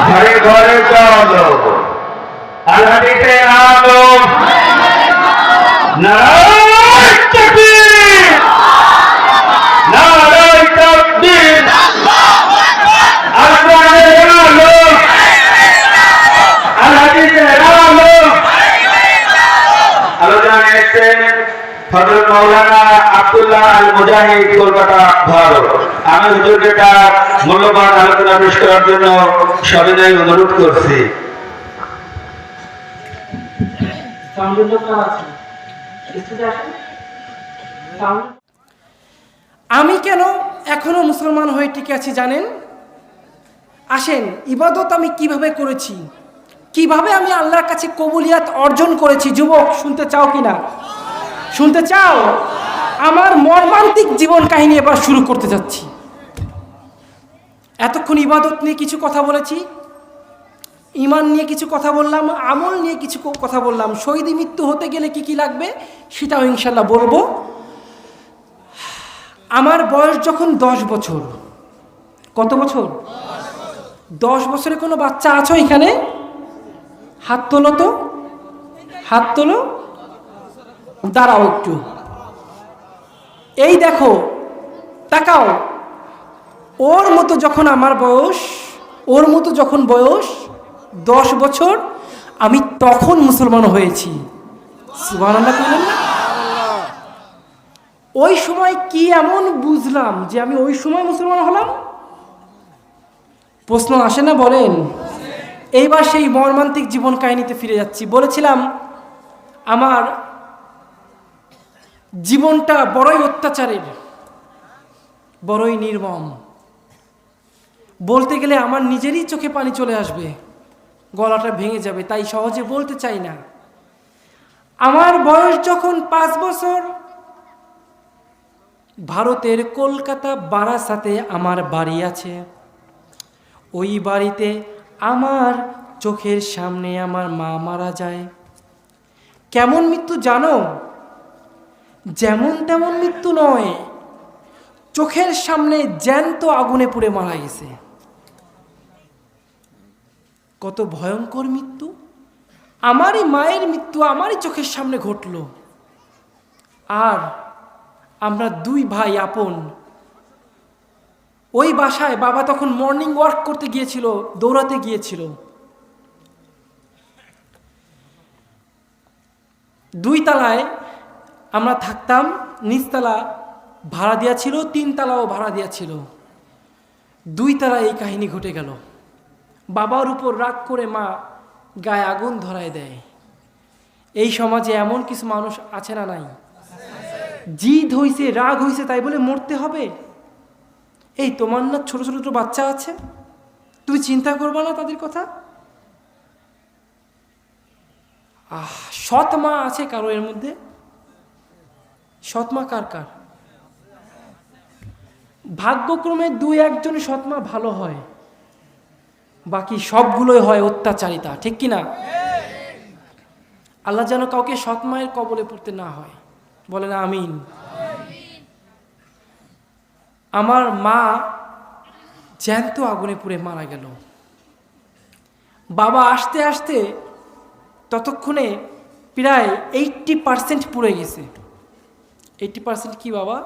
ঘরে ঘরে চলো আল হাদিসের আলো নারায়ে তাকবীর নারায়ে তাকবীর আল কোরআনের আলো আল হাদিসের আলো আলোচনা এসেছেন হযরত মাওলানা আব্দুল্লাহ আল মুজাহিদ কলকাতা ভারত। আমি হুজুরকে তার মূল্যবান আলোচনা পেশ করার জন্য সবিনয় অনুরোধ করছি। আমি কেন এখনো মুসলমান হয়ে টিকে আছি জানেন? আসেন, ইবাদত আমি কিভাবে করেছি, কিভাবে আমি আল্লাহর কাছে কবুলিয়াত অর্জন করেছি। যুবক, শুনতে চাও কিনা? শুনতে চাও? আমার মর্মান্তিক জীবন কাহিনী এবার শুরু করতে যাচ্ছি। এতক্ষণ ইবাদত নিয়ে কিছু কথা বলেছি, ঈমান নিয়ে কিছু কথা বললাম, আমল নিয়ে কিছু কথা বললাম। শহীদ মৃত্যু হতে গেলে কি কি লাগবে সেটাও ইনশাল্লাহ বলবো। আমার বয়স যখন 10 বছর। কত বছর? 10 বছরে কোনো বাচ্চা আছো এখানে? হাত তোলো তো, হাত তোলো। দাঁড়াও একটু, এই দেখো, তাকাও। ওর মতো যখন আমার বয়স, ওর মতো যখন বয়স 10 বছর, আমি তখন মুসলমান হয়েছি। সুবহানাল্লাহ বললেন না? ওই সময় কি এমন বুঝলাম যে আমি ওই সময় মুসলমান হলাম? প্রশ্ন আসে না, বলেন? এইবার সেই মর্মান্তিক জীবন কাহিনীতে ফিরে যাচ্ছি। বলেছিলাম আমার জীবনটা বড়ই অত্যাচারের, বড়ই নির্মম। বলতে গেলে আমার নিজেরই চোখে পানি চলে আসবে, গলাটা ভেঙে যাবে, তাই সহজে বলতে চাই না। আমার বয়স যখন 5 বছর, ভারতের কলকাতা বারাসাতে আমার বাড়ি আছে। ওই বাড়িতে আমার চোখের সামনে আমার মা মারা যায়। কেমন মৃত্যু জানো? যেমন তেমন মৃত্যু নয়, চোখের সামনে জ্যান্ত আগুনে পুড়ে মারা গেছে। কত ভয়ঙ্কর মৃত্যু! আমারই মায়ের মৃত্যু আমারই চোখের সামনে ঘটল। আর আমরা 2 ভাই আপন। ওই বাসায় বাবা তখন মর্নিং ওয়াক করতে গিয়েছিল, দৌড়াতে গিয়েছিল। 2 তলায় আমরা থাকতাম, নিচতলা ভাড়া দেওয়া ছিল, 3 তলাও ভাড়া দেওয়া ছিল। 2 তলায় এই কাহিনী ঘটে গেল। বাবার উপর রাগ করে মা গায়ে আগুন ধরায় দেয়। এই সমাজে এমন কিছু মানুষ আছে না নাই? জিদ হইছে, রাগ হইছে, তাই বলে মরতে হবে? এই তোমার না ছোট ছোট বাচ্চা আছে, তুমি চিন্তা করবা না তাদের কথা? সৎ মা আছে কারো এর মধ্যে? সৎ মা কার কার? ভাগ্যক্রমে 2-1 জন সৎ মা ভালো হয়, বাকি সবগুলোই হয় অত্যাচারিতা, ঠিক কিনা? আল্লাহ যেন কাউকে সৎ মায়ের কবলে পড়তে না হয়, বলেন আমিন। আমার মা জ্যান্ত আগুনে পুড়ে মারা গেল। বাবা আসতে আসতে ততক্ষণে প্রায় 80% পুড়ে গেছে। 80% কি বাবা?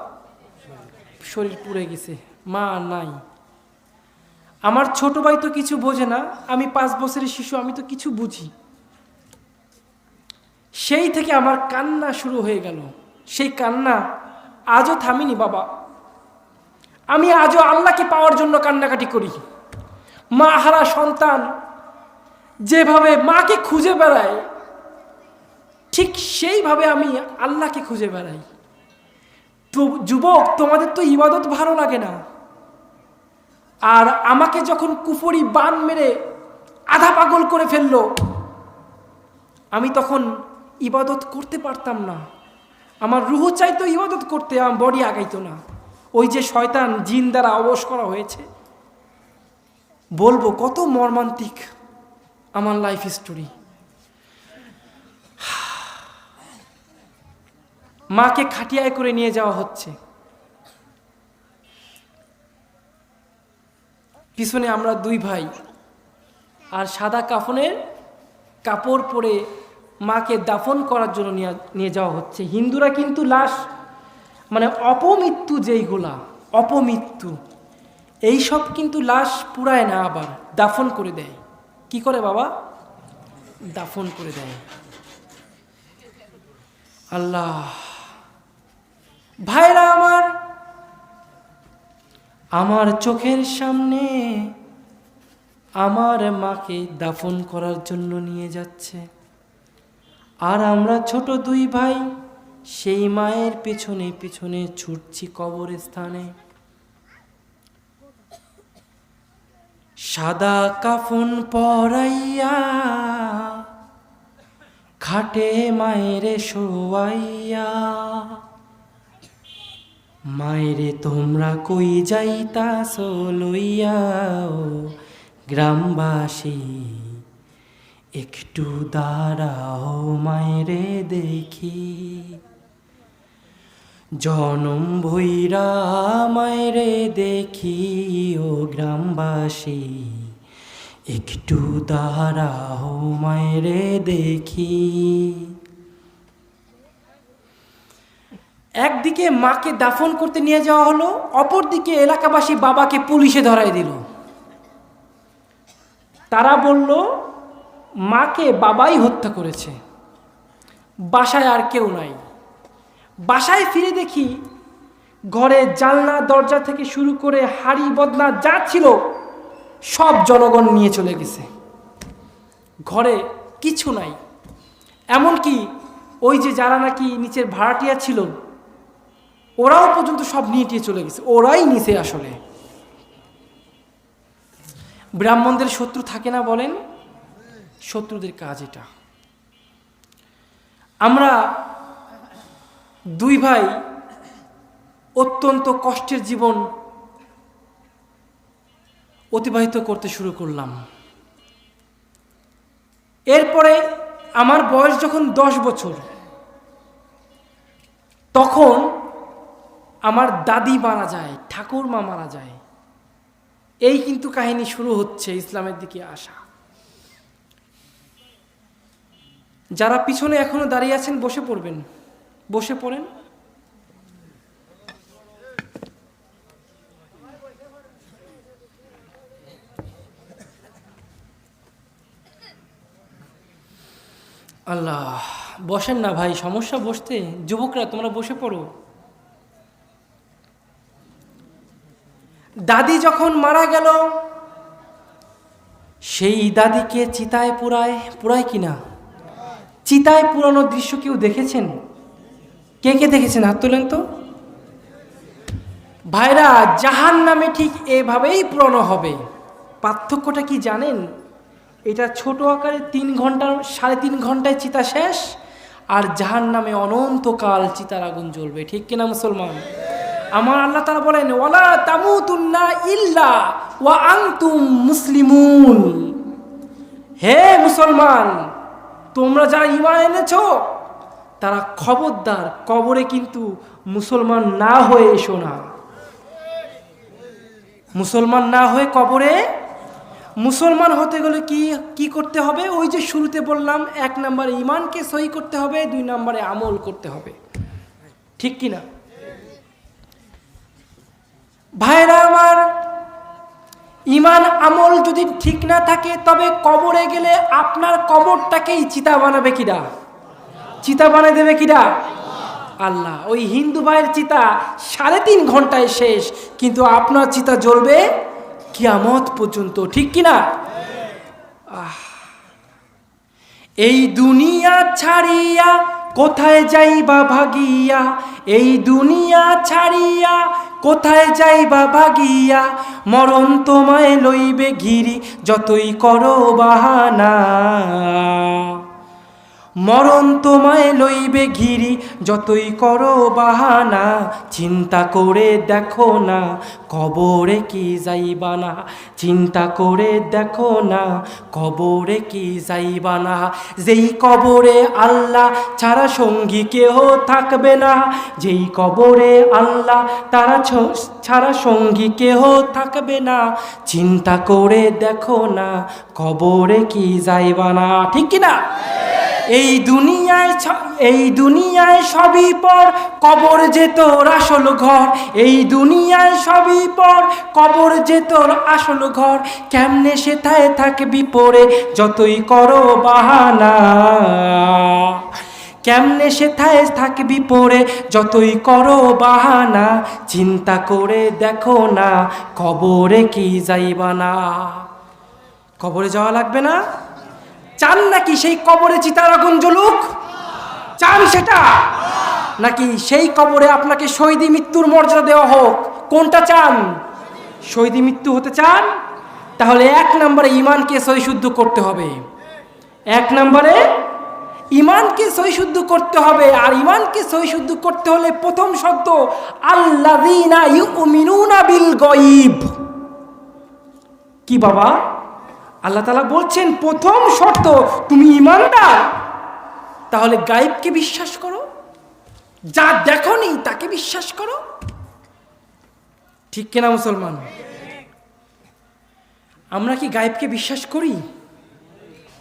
শরীর পুড়ে গেছে, মা আর নাই। আমার ছোট ভাই তো কিছু বোঝে না, আমি 5 বছরের শিশু, আমি তো কিছু বুঝি। সেই থেকে আমার কান্না শুরু হয়ে গেল। সেই কান্না আজও থামিনি বাবা। আমি আজও আল্লাহকে পাওয়ার জন্য কান্নাকাটি করি। মা হারা সন্তান যেভাবে মাকে খুঁজে বেড়ায়, ঠিক সেইভাবে আমি আল্লাহকে খুঁজে বেড়াই। তো যুবক, তোমাদের তো ইবাদত ভালো লাগে না, আর আমাকে যখন কুফরি বান মেরে আধা পাগল করে ফেললো, আমি তখন ইবাদত করতে পারতাম না। আমার রুহ চাইতো ইবাদত করতে, আমার বডি আগাইতো না। ওই যে শয়তান জিন দ্বারা অবশ করা হয়েছে। বলবো কত মর্মান্তিক আমার লাইফ স্টোরি। মাকে খাটিয়ায় করে নিয়ে যাওয়া হচ্ছে। পিছনে আমরা দুই ভাই, আর সাদা কাফনের কাপড় পরে মাকে দাফন করার জন্য নিয়ে যাওয়া হচ্ছে। হিন্দুরা কিন্তু লাশ মানে অপমৃত্যু যেইগুলা অপমৃত্যু এইসব কিন্তু লাশ পুরায় না, আবার দাফন করে দেয়। কি করে বাবা? দাফন করে দেয়। আল্লাহ, ভাইরা আমার চোখের সামনে আমার মাকে দাফন করার জন্য নিয়ে যাচ্ছে, আর আমরা ছোট দুই ভাই সেই মায়ের পেছনে পেছনে ছুটছি কবরস্থানে। সাদা কাফন পরাইয়া খাটে মায়েরে শোয়াইয়া, মায়েরে তোমরা কই যাইতাছ লইয়া, ও গ্রামবাসী একটু দাঁড়াও মায়েরে দেখি, জনম ভৈরা মায়েরে দেখি, ও গ্রামবাসী একটু দাঁড়াও মায়েরে দেখি। একদিকে মাকে দাফন করতে নিয়ে যাওয়া হলো, অপরদিকে এলাকাবাসী বাবাকে পুলিশে ধরায় দিল। তারা বলল মাকে বাবাই হত্যা করেছে, বাসায় আর কেউ নাই। বাসায় ফিরে দেখি ঘরে জানলা দরজা থেকে শুরু করে হাড়ি বদনা যা ছিল সব জনগণ নিয়ে চলে গেছে, ঘরে কিছু নাই। এমনকি ওই যে যারা নাকি নিচের ভাড়াটিয়া ছিল ওরাও পর্যন্ত সব নিয়ে টিয়ে চলে গেছে, ওরাই নিচে। আসলে ব্রাহ্মণদের শত্রু থাকে না বলেন? শত্রুদের কাজ এটা। আমরা দুই ভাই অত্যন্ত কষ্টের জীবন অতিবাহিত করতে শুরু করলাম। এরপরে আমার বয়স যখন 10 বছর, তখন আমার দাদি মারা যায়, ঠাকুরমা মারা যায়। এই কিন্তু কাহিনী শুরু হচ্ছে ইসলামের দিকে আসা। যারা পিছনে এখনো দাঁড়িয়ে আছেন বসে পড়বেন, বসে পড়েন। আল্লাহ, বসেন না ভাই, সমস্যা বসতে। যুবকরা তোমরা বসে পড়ো। দাদি যখন মারা গেল, সেই দাদিকে চিতায় পুরায় কিনা? চিতায় পুরানোর দৃশ্য কেউ দেখেছেন? কে কে দেখেছেন হাত তোলেন তো। ভাইরা, জাহান্নামে ঠিক এভাবেই পুরানো হবে। পার্থক্যটা কি জানেন? এটা ছোট আকারে 3 ঘন্টা 3.5 ঘন্টায় চিতা শেষ, আর জাহান্নামে অনন্তকাল চিতার আগুন জ্বলবে। ঠিক কিনা মুসলমান? আমার আল্লাহ তাআলা বলেন, ওয়ালা তামুতুন্না ইল্লা ওয়া আনতুম মুসলিমুন। হে মুসলমান, তোমরা যারা ঈমান এনেছো তারা খবরদার কবরে কিন্তু মুসলমান না হয়ে এসো না। মুসলমান না হয়ে কবরে, মুসলমান হতে গেলে কি করতে হবে? ওই যে শুরুতে বললাম, 1 নম্বরে ঈমানকে সহি করতে হবে, 2 নম্বরে আমল করতে হবে। ঠিক কিনা ভাইরা আমার? ঈমান আমল যদি ঠিক না থাকে, তবে কবরে গেলে আপনার কবরটাকেই চিতা বানাবে কিডা? চিতা বানিয়ে দেবে কিডা? আল্লাহ। ওই হিন্দু ভাইয়ের চিতা 3.5 ঘন্টায় শেষ, কিন্তু আপনার চিতা জ্বলবে কিয়ামত পর্যন্ত। ঠিক কিনা? এই দুনিয়া ছাড়িয়া কোথায় যাইবা ভাগিয়া, এই দুনিয়া ছাড়িয়া কোথায় যাইবা ভাগিয়া, মরণ তোমায় লইবে ঘিরি যতই করো বাহানা। মরণ তোমায় লইবে ঘিরি, যতই করো বাহানা, চিন্তা করে দেখো না কবরে কি যাইবা না, চিন্তা করে দেখো না কবরে কি যাইবা না। যেই কবরে আল্লাহ ছাড়া সঙ্গী কেহ থাকবে না, যেই কবরে আল্লাহ তারা ছাড়া সঙ্গী কেহ থাকবে না, চিন্তা করে দেখো না কবরে কি যাইবা না। ঠিক কিনা? এই দুনিয়ায় সবই পর, কবর যে তোর আসল ঘর। এই দুনিয়ায় সবই পর, কবর যে তোর আসল ঘর। কেমনে সেথায় থাকবি পড়ে যতই করো বাহানা, কেমনে সেথায় থাকবি পড়ে যতই করো বাহানা, চিন্তা করে দেখো না কবরে কি যাইবা না। কবরে যাওয়া লাগবে না? চান নাকি সেই কবরে চিতার আগুন জ্বলুক? চান সেটা? নাকি সেই কবরে আপনাকে শহীদি মৃত্যুর মর্যাদা দেওয়া হোক? কোনটা চান? শহীদি মৃত্যু হতে চান? তাহলে 1 নম্বরে ঈমানকে সহিশুদ্ধ করতে হবে। 1 নম্বরে ঈমানকে সহিশুদ্ধ করতে হবে। আর ঈমানকে সহিশুদ্ধ করতে হলে প্রথম শর্ত আল্লাযীনা ইউমিনুনা বিল গায়ব। কি বাবা? আল্লাহ তাআলা বলছেন প্রথম শর্ত তুমি ঈমানদার, তাহলে গায়েবকে বিশ্বাস করো, যা দেখোনি তাকে বিশ্বাস করো। ঠিক কিনা মুসলমান? আমরা কি গায়েবকে বিশ্বাস করি?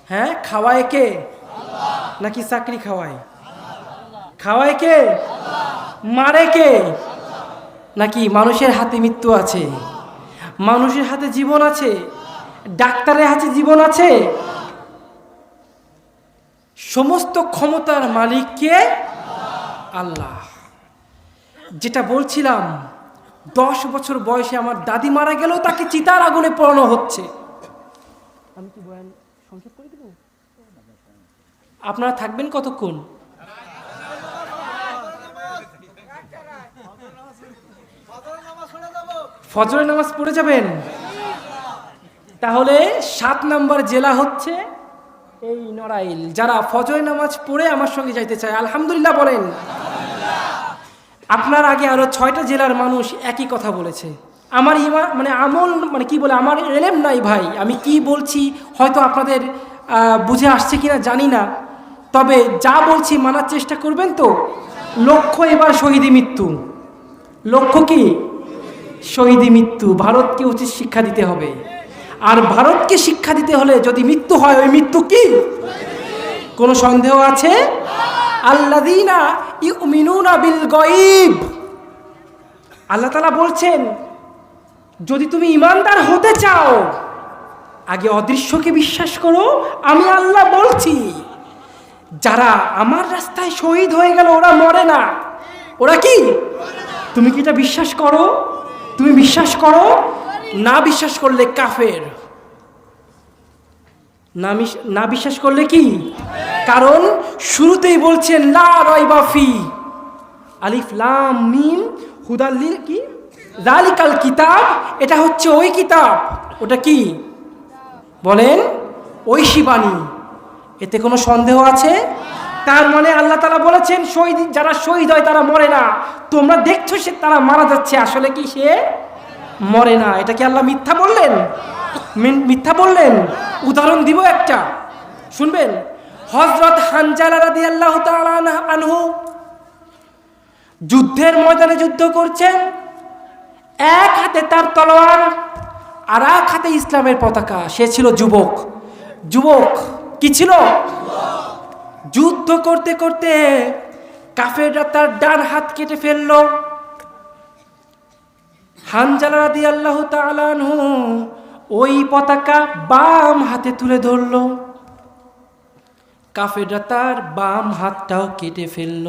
হ্যাঁ, খাওয়ায় কে? নাকি চাকরি খাওয়ায়? খাওয়ায় কে? মারে কে? নাকি মানুষের হাতে মৃত্যু আছে, মানুষের হাতে জীবন আছে, ডাক্তারের হাতে জীবন আছে? সমস্ত ক্ষমতার মালিক কে? আল্লাহ। যেটা বলছিলাম, 10 বছর বয়সে আমার দাদি মারা গেল, তাকে চিতার আগুনে পোড়ানো হচ্ছে। আমি কি বয়ান সংক্ষেপ করে দেব? আপনারা থাকবেন কতক্ষণ? ফজরের নামাজ পড়ে যাবেন। তাহলে 7 নম্বর জেলা হচ্ছে এই নড়াইল। যারা ফজরের নামাজ পড়ে আমার সঙ্গে যাইতে চায় আলহামদুলিল্লাহ বলেন। আপনার আগে আরো 6টা জেলার মানুষ একই কথা বলেছে। আমার আমল কি বলে, আমার এলেম নাই ভাই, আমি কি বলছি হয়তো আপনাদের বুঝে আসছে কিনা জানি না, তবে যা বলছি মানার চেষ্টা করবেন তো। লক্ষ্য এবার শহীদি মৃত্যু। লক্ষ্য কি? শহীদি মৃত্যু। ভারতকে উচিত শিক্ষা দিতে হবে। আর ভারতকে শিক্ষা দিতে হলে যদি মৃত্যু হয়, ওই মৃত্যু কি? কোনো সন্দেহ আছে? আল্লাযীনা ইউমিনুনা বিল গায়ব। আল্লাহ তাআলা বলছেন যদি তুমি ঈমানদার হতে চাও, আগে অদৃশ্যকে বিশ্বাস করো। আমি আল্লাহ বলছি, যারা আমার রাস্তায় শহীদ হয়ে গেল ওরা মরে না। ওরা কি? তুমি কি এটা বিশ্বাস করো? তুমি বিশ্বাস করো? না বিশ্বাস করলে কাফের। না বিশ্বাস করলে কি? কারণ শুরুতেই বলছেন লা রাইবা ফি, আলিফ লাম মিম হুদাল লিল কি যালিকাল কিতাব। এটা হচ্ছে ওই কিতাব। ওটা কি বলেন? ঐশী বাণী। এতে কোনো সন্দেহ আছে? তার মানে আল্লাহ তাআলা বলেছেন যারা শহীদ হয় তারা মরে না। তোমরা দেখছো সে তারা মারা যাচ্ছে, আসলে কি সে মরে না। এটা কি আল্লাহ মিথ্যা বললেন? মিথ্যা বললেন? উদাহরণ দিব একটা, শুনবেন। হযরত হানজালা রাদিয়াল্লাহু তাআলা আনহু যুদ্ধের ময়দানে যুদ্ধ করছেন, এক হাতে তার তলোয়ার আর এক হাতে ইসলামের পতাকা। সে ছিল যুবক। যুবক কি ছিল? যুদ্ধ করতে করতে কাফেররা তার ডান হাত কেটে ফেলল। হানজালা রাদিয়াল্লাহু তাআলা আনহু ওই পতাকা বাম হাতে তুলে ধরল। কাফেররা তার বাম হাতটাও কেটে ফেলল।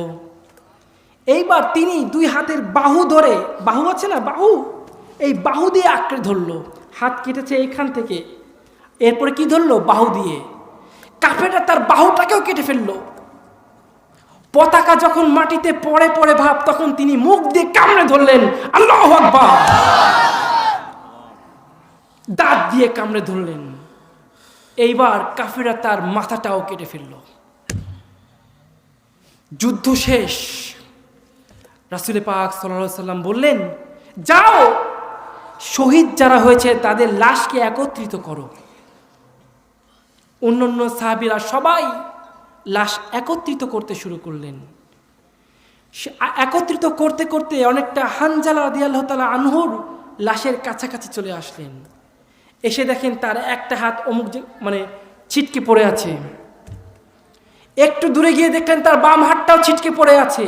এইবার তিনি 2 হাতের বাহু ধরে, বাহু আছে না বাহু, এই বাহু দিয়ে আঁকড়ে ধরলো। হাত কেটেছে এইখান থেকে, এরপরে কি ধরলো? বাহু দিয়ে। কাফেররা তার বাহুটাকেও কেটে ফেললো। পতাকা যখন মাটিতে পড়ে পড়ে ভাব, তখন তিনি মুখ দিয়ে কামড়ে ধরলেন, আল্লাহু আকবার। দাঁত দিয়ে কামড়ে ধরলেন। এইবার কাফেররা তার মাথাটাও কেটে ফেলল। যুদ্ধ শেষ। রাসূল পাক সাল্লাল্লাহু আলাইহি সাল্লাম বললেন, যাও শহীদ যারা হয়েছে তাদের লাশকে একত্রিত করো। অন্যান্য সাহাবীরা সবাই লাশ একত্রিত করতে শুরু করলেন। একত্রিত করতে করতে অনেকটা হানজালা রাদিয়াল্লাহু তাআলা আনহুর লাশের কাছাকাছি চলে আসলেন। এসে দেখেন তার একটা হাত ছিটকে পড়ে আছে। একটু দূরে গিয়ে দেখলেন তার বাম হাতটাও ছিটকে পড়ে আছে।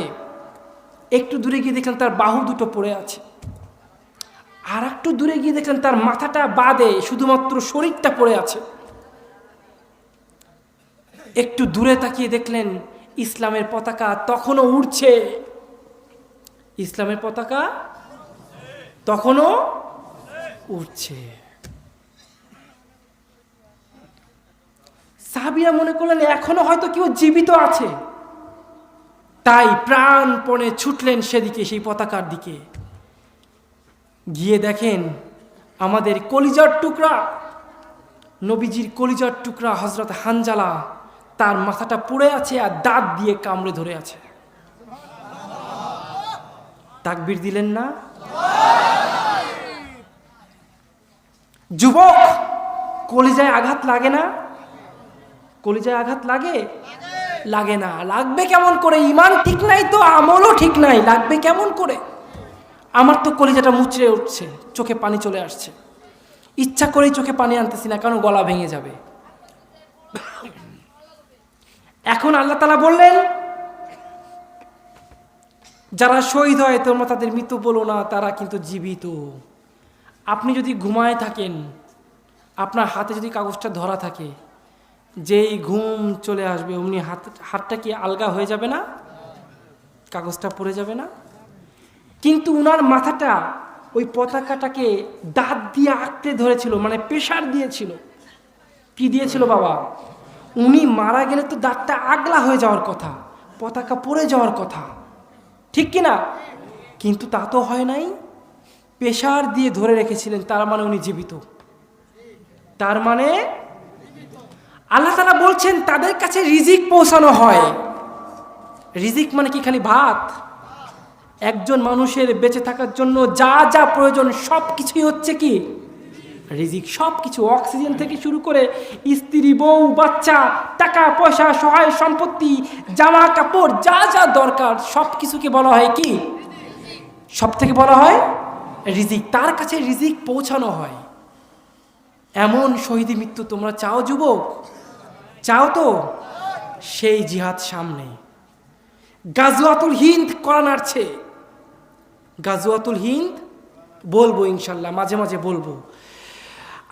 একটু দূরে গিয়ে দেখলেন তার বাহু দুটো পড়ে আছে। আর একটু দূরে গিয়ে দেখলেন তার মাথাটা বাদে শুধুমাত্র শরীরটা পড়ে আছে। একটু দূরে তাকিয়ে দেখলেন ইসলামের পতাকা তখনও উড়ছে। ইসলামের পতাকা তখনও উড়ছে। সাহাবীরা মনে করলেন এখনো হয়তো কেউ জীবিত আছে, তাই প্রাণপণে ছুটলেন সেদিকে, সেই পতাকার দিকে। গিয়ে দেখেন আমাদের কলিজার টুকরা, নবীজির কলিজার টুকরা হযরত হানজালা, তার মাথাটা পড়ে আছে আর দাঁত দিয়ে কামড়ে ধরে আছে। তাকবীর দিলেন না? যুবক, কলিজায় আঘাত লাগে না? কলিজায় আঘাত লাগে? লাগে না। লাগবে কেমন করে? ঈমান ঠিক নাই তো আমলও ঠিক নাই, লাগবে কেমন করে? আমার তো কলিজাটা মুচড়ে উঠছে, চোখে পানি চলে আসছে। ইচ্ছা করেই চোখে পানি আনতেছি না, কারণ গলা ভেঙে যাবে। এখন আল্লাহ তাআলা বললেন, যারা শহীদ হয় তোমরা তাদের মৃত্যু বলো না, তারা কিন্তু জীবিত। আপনি যদি ঘুমায় থাকেন, আপনার হাতে যদি কাগজটা ধরা থাকে, যেই ঘুম চলে আসবে অমনি হাতটা কি আলগা হয়ে যাবে না? কাগজটা পড়ে যাবে না? কিন্তু উনার মাথাটা ওই পতাকাটাকে দাঁত দিয়ে আঁকড়ে ধরেছিল, প্রেসার দিয়েছিল। কি দিয়েছিল বাবা? উনি মারা গেলে তো দাঁতটা আগলা হয়ে যাওয়ার কথা, পতাকা পড়ে যাওয়ার কথা, ঠিক কিনা? কিন্তু তা তো হয় নাই। প্রেসার দিয়ে ধরে রেখেছিলেন, তার মানে উনি জীবিত। তার মানে আল্লাহ তাআলা বলছেন তাদের কাছে রিজিক পৌঁছানো হয়। রিজিক মানে কি খালি ভাত? একজন মানুষের বেঁচে থাকার জন্য যা যা প্রয়োজন সব কিছুই হচ্ছে কি রিজিক। সব কিছু, অক্সিজেন থেকে শুরু করে স্ত্রী, বউ, বাচ্চা, টাকা পয়সা, সহায় সম্পত্তি, জামা কাপড়, যা যা দরকার সব কিছুকে বলা হয় কি? সব থেকে বলা হয় রিজিক। তার কাছে রিজিক পৌঁছানো হয়। এমন শহীদ মৃত্যু তোমরা চাও যুবক? চাও তো? সেই জিহাদ সামনে। গাজওয়াতুল হিন্দ করা নাড়ছে। গাজওয়াতুল হিন্দ বলবো ইনশাল্লাহ, মাঝে মাঝে বলবো।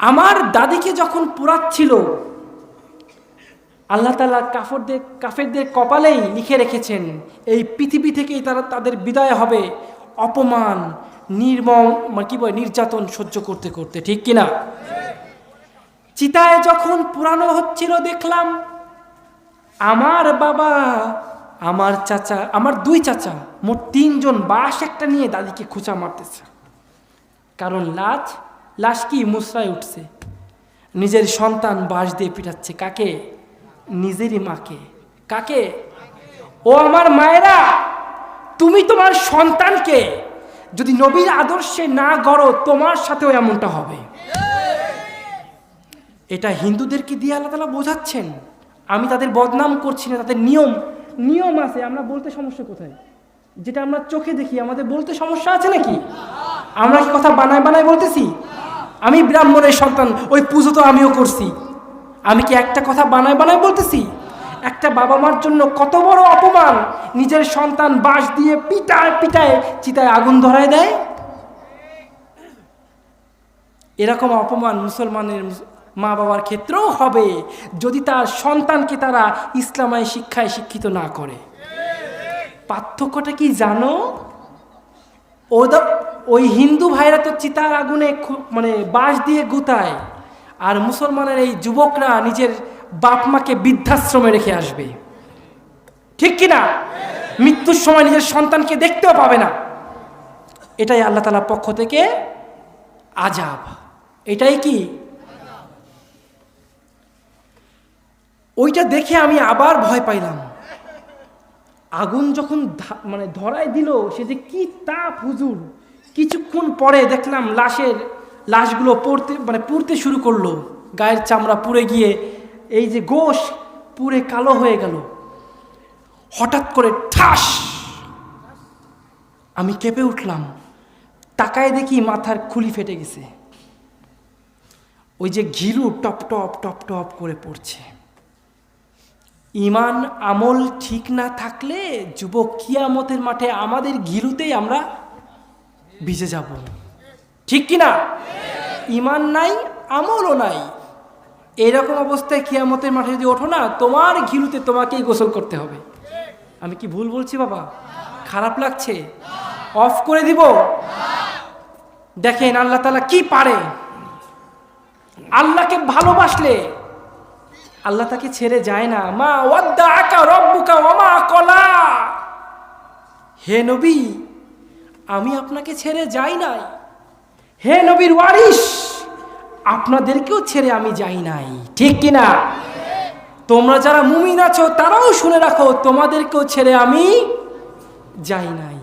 আমার দাদিকে যখন পোড়াচ্ছিল, আল্লাহ তাআলা কাফেরদের কপালেই লিখে রেখেছেন এই পৃথিবী থেকেই তারা তাদের বিদায় হবে অপমান, নির্যাতন সহ্য করতে করতে, ঠিক কিনা? চিতায় যখন পুরানো হচ্ছিল দেখলাম আমার বাবা, আমার চাচা, আমার দুই চাচা, মোট 3 জন বাঁশ একটা নিয়ে দাদিকে খোঁচা মারতেছে। কারণ লাশ কি মুসরায় উঠছে। নিজের সন্তান বাঁশ দিয়ে পিটাচ্ছে। কাকে? নিজেরই মাকে। কাকে? ও আমার মায়েরা, তুমি তোমার সন্তানকে যদি নবীর আদর্শে না গড়ো, তোমার সাথেও এমনটা হবে। এটা হিন্দুদেরকে দিয়ে আল্লাহ তাআলা বোঝাচ্ছেন। আমি তাদের বদনাম করছি না, তাদের নিয়ম আছে। আমরা বলতে সমস্যা কোথায়? যেটা আমরা চোখে দেখি, আমাদের বলতে সমস্যা আছে নাকি? আমরা কি কথা বানায় বলতেছি? আমি ব্রাহ্মণের সন্তান, ওই পুজো তো আমিও করছি। আমি কি একটা কথা বানায় বলতেছি? একটা বাবা মার জন্য কত বড় অপমান, নিজের সন্তান বাঁশ দিয়ে পিটায় চিতায় আগুন ধরায় দেয়। এরকম অপমান মুসলমানের মা বাবার ক্ষেত্রেও হবে যদি তার সন্তানকে তারা ইসলামাই শিক্ষায় শিক্ষিত না করে। পার্থক্যটা কি জানো? ওই হিন্দু ভাইরা তো চিতার আগুনে বাঁশ দিয়ে গুতায়, আর মুসলমানের এই যুবকরা নিজের বাপ মাকে বৃদ্ধাশ্রমে রেখে আসবে, ঠিক কিনা? মৃত্যুর সময় নিজের সন্তানকে দেখতেও পাবে না। এটাই আল্লাহ তাআলার পক্ষ থেকে আযাব। এটাই কি? ওইটা দেখে আমি আবার ভয় পাইলাম। আগুন যখন মানে ধরায় দিল, সে যে কি তাপ হুজুর! কিছুক্ষণ পরে দেখলাম লাশগুলো পুড়তে শুরু করলো, গায়ের চামড়া পুড়ে গিয়ে এই যে গোশ পুড়ে কালো হয়ে গেল। হঠাৎ করে ঠাস, আমি কেঁপে উঠলাম, তাকায় দেখি মাথার খুলি ফেটে গেছে, ওই যে ঘিলু টপ টপ টপ টপ করে পড়ছে। ইমান আমল ঠিক না থাকলে যুবক, কিয়ামতের মাঠে আমাদের ঘিলুতেই আমরা ভিজে যাব, ঠিক কিনা? ইমান নাই, আমলও নাই, এরকম অবস্থায় কিয়ামতের মাঠে যদি ওঠো না, তোমার ঘিলুতে তোমাকেই গোসল করতে হবে। আমি কি ভুল বলছি বাবা? খারাপ লাগছে? অফ করে দিব? দেখেন আল্লাহ তাআলা কি পারে। আল্লাহকে ভালোবাসলে আল্লাহ তাকে ছেড়ে যায় না। মা ওয়াদ্দাআকা রাব্বুকা ওয়া মা ক্বালা। হে নবী, আমি আপনাকে ছেড়ে যাই নাই। হে নবীর ওয়ারিস, আপনাদেরকেও ছেড়ে আমি যাই নাই, ঠিক কিনা? তোমরা যারা মুমিন আছো তারাও শুনে রাখো, তোমাদেরকেও ছেড়ে আমি যাই নাই।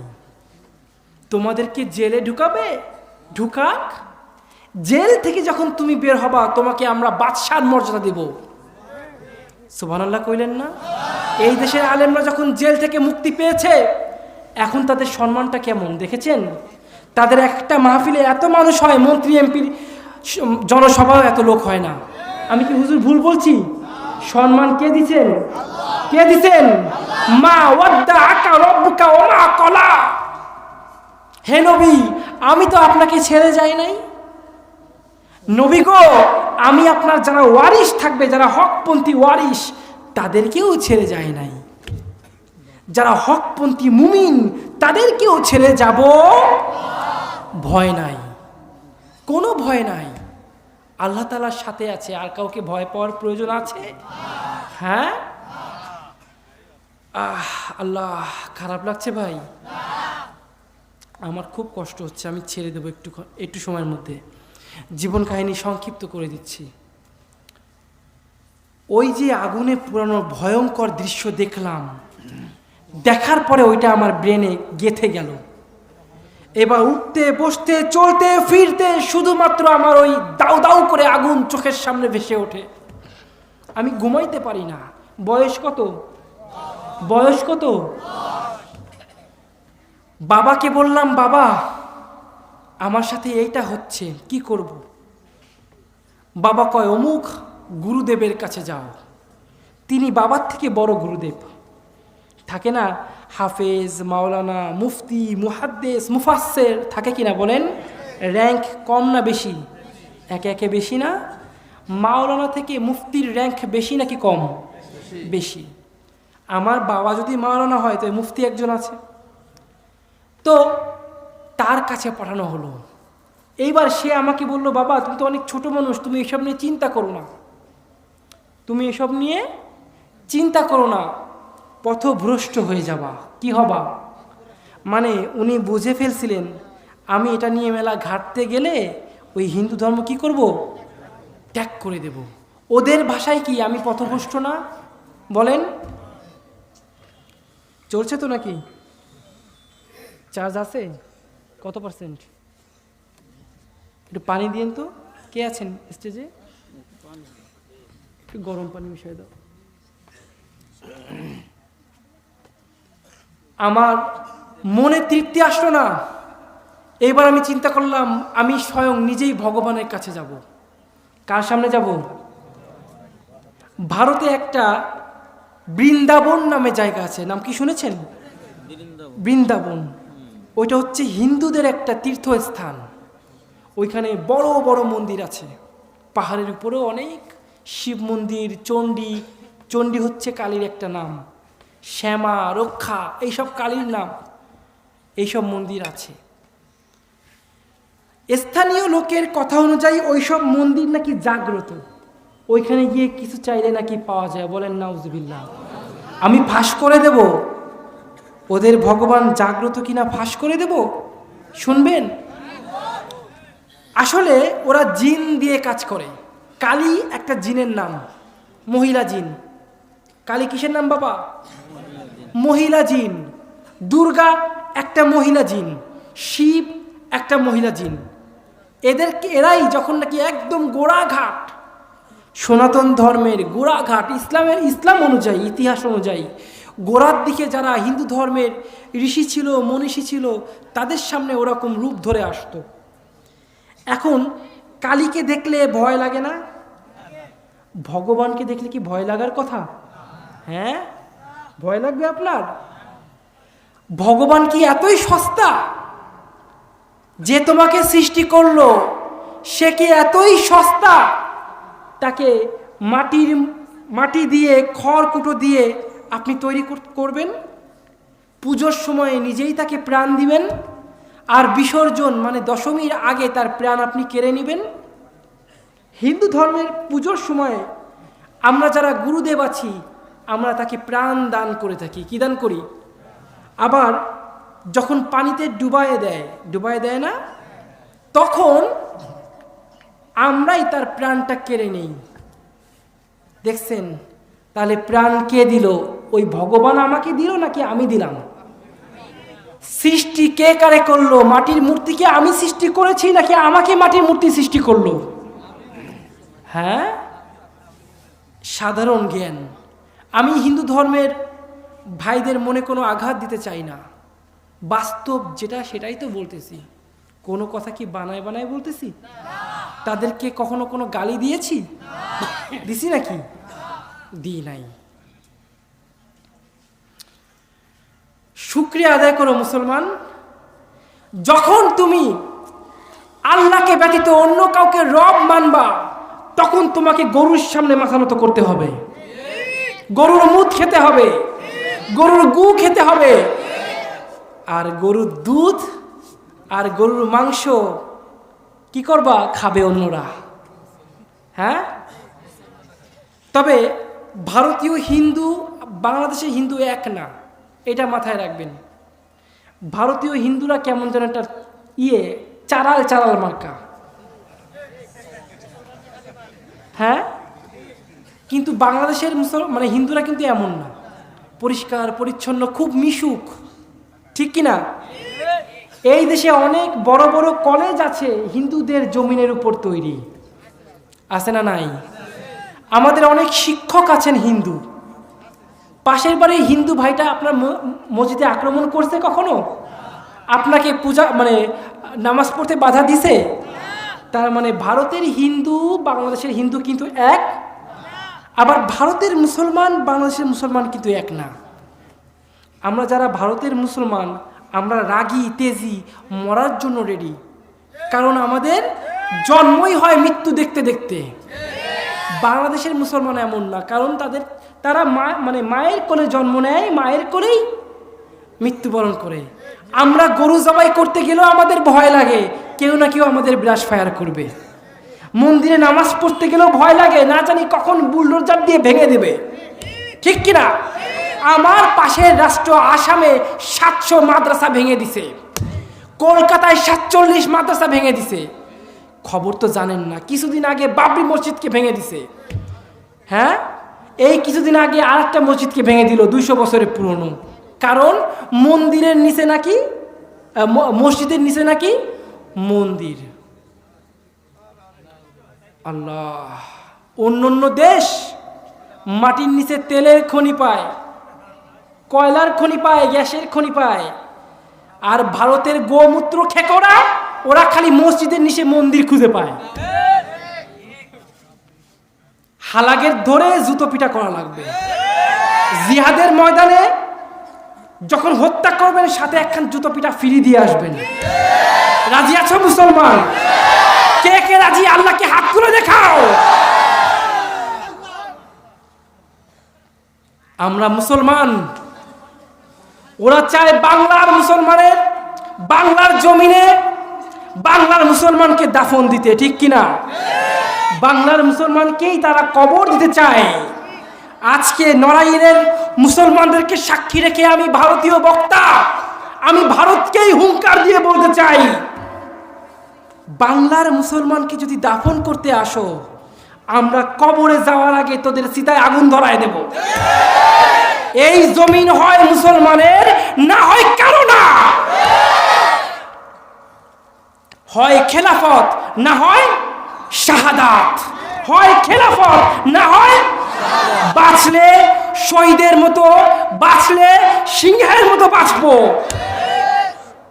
তোমাদেরকে জেলে ঢুকাবে, ঢুকাক। জেল থেকে যখন তুমি বের হবা, তোমাকে আমরা বাদশার মর্যাদা দেব। সুবহানাল্লাহ কইলেন না? এই দেশের আলেমরা যখন জেল থেকে মুক্তি পেয়েছে, এখন তাদের সম্মানটা কেমন দেখেছেন? তাদের একটা মাহফিলে এত মানুষ হয়, মন্ত্রী এমপির জনসভায় এত লোক হয় না। আমি কি হুজুর ভুল বলছি? সম্মান কে দিচ্ছেন? কে দিচ্ছেন? মা ওয়াদ্দাআকা রাব্বুকা ওয়া মা ক্বালা। হে নবী, আমি তো আপনাকে ছেড়ে যাই নাই। নবী গো, আমি আপনার যারা ওয়ারিস থাকবে, যারা হকপন্থী ওয়ারিস, তাদেরকেও ছেড়ে যায় নাই। যারা হকপন্থী মুমিন, তাদেরকেও ছেড়ে যাব, ভয় নাই, কোনো ভয় নাই। আল্লাহ তাআলার সাথে আছে, আর কাউকে ভয় পাওয়ার প্রয়োজন আছে? হ্যাঁ? আল্লাহ, খারাপ লাগছে ভাই, আমার খুব কষ্ট হচ্ছে। আমি ছেড়ে দেবো একটু সময়ের মধ্যে। জীবন কাহিনী সংক্ষিপ্ত করে দিচ্ছি। ওই যে আগুনে পুরানো ভয়ঙ্কর দৃশ্য দেখলাম, দেখার পরে ওইটা আমার ব্রেনে গেঁথে গেল। এবার উঠতে বসতে চলতে ফিরতে শুধুমাত্র আমার ওই দাউ দাউ করে আগুন চোখের সামনে ভেসে ওঠে। আমি ঘুমাইতে পারি না। বয়স কত? বয়স কত? বাবাকে বললাম, বাবা আমার সাথে এইটা হচ্ছে, কি করব? বাবা কয়, অমুক গুরুদেবের কাছে যাও, তিনি বাবার থেকে বড় গুরুদেব। থাকে না হাফেজ, মাওলানা, মুফতি, মুহাদ্দিস, মুফাসসির, থাকে কিনা বলেন? র্যাঙ্ক কম না বেশি? একে একে বেশি না? মাওলানা থেকে মুফতির র্যাঙ্ক বেশি নাকি কম? বেশি। আমার বাবা যদি মাওলানা হয়, তো মুফতি একজন আছে। তো তার কাছে পাঠানো হলো। এইবার সে আমাকে বলল, বাবা তুমি তো অনেক ছোট মানুষ, তুমি এসব নিয়ে চিন্তা করো না, তুমি এসব নিয়ে চিন্তা করো না, পথভ্রষ্ট হয়ে যাবা। কি হবা? মানে উনি বুঝে ফেলছিলেন আমি এটা নিয়ে মেলা ঘাটতে গেলে ওই হিন্দু ধর্ম কি করব? ত্যাগ করে দেব। ওদের ভাষায় কি আমি পথভ্রষ্ট না? বলেন। চলছে তো নাকি? চার্জ আছে? কত পার্সেন্ট? একটু পানি দিয়েন তো। কে আছেন স্টেজে? একটু গরম পানি মিশিয়ে দাও। আমার মনে তৃপ্তি আসলো না। এইবার আমি চিন্তা করলাম, আমি স্বয়ং নিজেই ভগবানের কাছে যাব। কার সামনে যাব? ভারতে একটা বৃন্দাবন নামে জায়গা আছে, নাম কি শুনেছেন? বৃন্দাবন। ওইটা হচ্ছে হিন্দুদের একটা তীর্থস্থান। ওইখানে বড় বড় মন্দির আছে, পাহাড়ের উপরেও অনেক শিব মন্দির, চণ্ডী। চণ্ডী হচ্ছে কালীর একটা নাম, শ্যামা, রক্ষা, এইসব কালীর নাম। এইসব মন্দির আছে। স্থানীয় লোকের কথা অনুযায়ী ওইসব মন্দির নাকি জাগ্রত। ওইখানে গিয়ে কিছু চাইলে নাকি পাওয়া যায়। বলেন নাউজুবিল্লাহ। আমি ফাঁস করে দেব ওদের ভগবান জাগ্রত কিনা, ফাঁস করে দেব। শুনবেন, আসলে ওরা জিন দিয়ে কাজ করে। কালী একটা জিনের নাম, মহিলা জিন। কালী কিসের নাম বাবা? মহিলা জিন, দুর্গা একটা মহিলা জিন, শিব একটা মহিলা জিন। এরাই যখন নাকি একদম গোড়াঘাট, সনাতন ধর্মের গোড়াঘাট, ইসলাম অনুযায়ী, ইতিহাস অনুযায়ী গোড়ার দিকে যারা হিন্দু ধর্মের ঋষি ছিল, মনীষী ছিল, তাদের সামনে ওরকম রূপ ধরে আসতো। এখন কালীকে দেখলে ভয় লাগে না? ভগবানকে দেখলে কি ভয় লাগার কথা? হ্যাঁ, ভয় লাগবে আপনার? ভগবান কি এতই সস্তা? যে তোমাকে সৃষ্টি করলো সে কি এতই সস্তা? তাকে মাটি দিয়ে, খড়কুটো দিয়ে আপনি তৈরি করবেন, পুজোর সময়ে নিজেই তাকে প্রাণ দিবেন, আর বিসর্জন মানে দশমীর আগে তার প্রাণ আপনি কেড়ে নেবেন। হিন্দু ধর্মের পুজোর সময়ে আমরা যারা গুরুদেব আছি, আমরা তাকে প্রাণ দান করে থাকি। কি দান করি? আবার যখন পানিতে ডুবায় দেয় না, তখন আমরাই তার প্রাণটা কেড়ে নেই। দেখছেন? তাহলে প্রাণ কে দিল? ওই ভগবান আমাকে দিল নাকি আমি দিলাম? সৃষ্টি কে কারে করলো? মাটির মূর্তিকে আমি সৃষ্টি করেছি নাকি আমাকে মাটির মূর্তি সৃষ্টি করলো? হ্যাঁ, সাধারণ জ্ঞান। আমি হিন্দু ধর্মের ভাইদের মনে কোনো আঘাত দিতে চাই না, বাস্তব যেটা সেটাই তো বলতেছি। কোনো কথা কি বানায় বলতেছি? তাদেরকে কখনো কোনো গালি দিয়েছি? দিছি নাকি? দিই নাই। শুকরিয়া আদায় করো মুসলমান। যখন তুমি আল্লাহকে ব্যতীত অন্য কাউকে রব মানবা, তখন তোমাকে গরুর সামনে মাথা নত করতে হবে, গরুর মুদ খেতে হবে, গরুর গু খেতে হবে, আর গরুর দুধ আর গরুর মাংস কি করবা? খাবে অন্যরা। হ্যাঁ, তবে ভারতীয় হিন্দু, বাংলাদেশের হিন্দু এক না, এটা মাথায় রাখবেন। ভারতীয় হিন্দুরা কেমন যেন একটা চারাল মার্কা। হ্যাঁ, কিন্তু বাংলাদেশের মানে হিন্দুরা কিন্তু এমন না, পরিষ্কার পরিচ্ছন্ন, খুব মিশুক। ঠিক কিনা? এই দেশে অনেক বড় বড় কলেজ আছে হিন্দুদের জমিনের উপর তৈরি, আছে না নাই? আমাদের অনেক শিক্ষক আছেন হিন্দু। পাশের বাড়ির হিন্দু ভাইটা আপনার মসজিদে আক্রমণ করছে কখনো? আপনাকে পূজা মানে নামাজ পড়তে বাধা দিছে? তার মানে ভারতের হিন্দু বাংলাদেশের হিন্দু কিন্তু এক, আবার ভারতের মুসলমান বাংলাদেশের মুসলমান কিন্তু এক না। আমরা যারা ভারতের মুসলমান, আমরা রাগী তেজি, মরার জন্য রেডি, কারণ আমাদের জন্মই হয় মৃত্যু দেখতে দেখতে। বাংলাদেশের মুসলমান এমন না, কারণ তারা মায়ের কোলে জন্ম নেয়, মায়ের কোলেই মৃত্যুবরণ করে। আমরা গরু জবাই করতে গেলেও আমাদের ভয় লাগে, কেউ না কেউ আমাদের ব্রাশ ফায়ার করবে। মন্দিরে নামাজ পড়তে গেলেও ভয় লাগে, না জানি কখন বুলডোজার দিয়ে ভেঙে দেবে। ঠিক কিনা? আমার পাশের রাষ্ট্র আসামে 700 মাদ্রাসা ভেঙে দিছে, কলকাতায় 47 মাদ্রাসা ভেঙে দিছে। খবর তো জানেন না, কিছুদিন আগে বাবরি মসজিদকে ভেঙে দিছে। হ্যাঁ, এই কিছুদিন আগে আরেকটা মসজিদকে ভেঙে দিল, 200 বছরের পুরনো। কারণ মন্দিরের নিচে নাকি, মসজিদের নিচে নাকি মন্দির। আল্লাহ! অন্য দেশ মাটির নিচে তেলের খনি পায়, কয়লার খনি পায়, গ্যাসের খনি পায়, আর ভারতের গোমূত্র খেকোরা ওরা খালি মসজিদের নিচে মন্দির খুঁজে পায়। হালাগের ধরে জুতো পিটা করা লাগবে। জিহাদের ময়দানে যখন হত্যা করবেন, সাথে একখান জুতো পিটা ফিরি দিয়ে আসবেন। রাজি আছো মুসলমান? কে কে রাজি? আল্লাহকে হাত তুলে দেখাও। আমরা মুসলমান, ওরা চায় বাংলার জমিনে বাংলার মুসলমানকে দাফন দিতে। ঠিক কিনা? বাংলার মুসলমানকেই তারা কবর দিতে চায়। আজকে নড়াইলের মুসলমানদেরকে সাক্ষী রেখে আমি ভারতীয় বক্তা, আমি ভারতকেই হুঙ্কার দিয়ে বলতে চাই, বাংলার মুসলমানকে যদি দাফন করতে আসো, আমরা কবরে যাওয়ার আগে তোদের চিতায় আগুন ধরায় দেব। এই জমিন হয় মুসলমানের, না হয় কারো না। হয় খেলাফত, না হয় শাহাদাত। হয় খেলাফত, না হয় বাঁচলে শহীদের মতো, বাঁচলে সিংহের মতো বাঁচবো,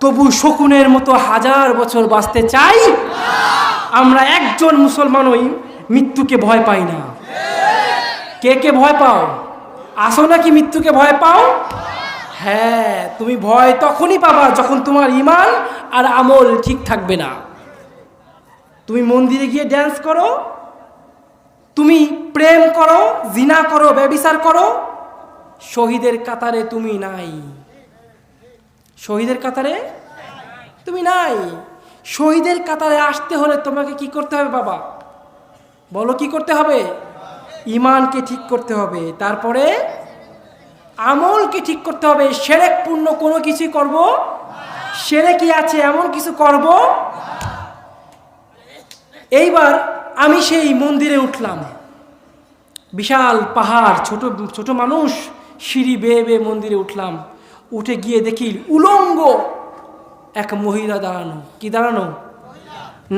তবু শকুনের মতো হাজার বছর বাঁচতে চাই। আমরা একজন মুসলমানই মৃত্যুকে ভয় পাই না। কে কে ভয় পাও? আসো নাকি মৃত্যুকে ভয় পাও? হ্যাঁ, তুমি ভয় তখনই পাবা যখন তোমার ঈমান আর আমল ঠিক থাকবে না। তুমি মন্দিরে গিয়ে ড্যান্স করো, তুমি প্রেম করো, জিনা করো, ব্যভিচার করো, শহীদের কাতারে তুমি নাই। শহীদের কাতারে তুমি নাই। শহীদের কাতারে আসতে হলে তোমাকে কি করতে হবে বাবা? বলো কি করতে হবে? ঈমানকে ঠিক করতে হবে, তারপরে আমলকে ঠিক করতে হবে। শিরক পূর্ণ কোনো কিছু করব, শিরকি আছে এমন কিছু করব। এইবার আমি সেই মন্দিরে উঠলাম, বিশাল পাহাড়, ছোট ছোট মানুষ, সিঁড়ি বেয়ে বেয়ে মন্দিরে উঠলাম। উঠে গিয়ে দেখি উলঙ্গ এক মহিলা দাঁড়ানো। কি দাঁড়ানো?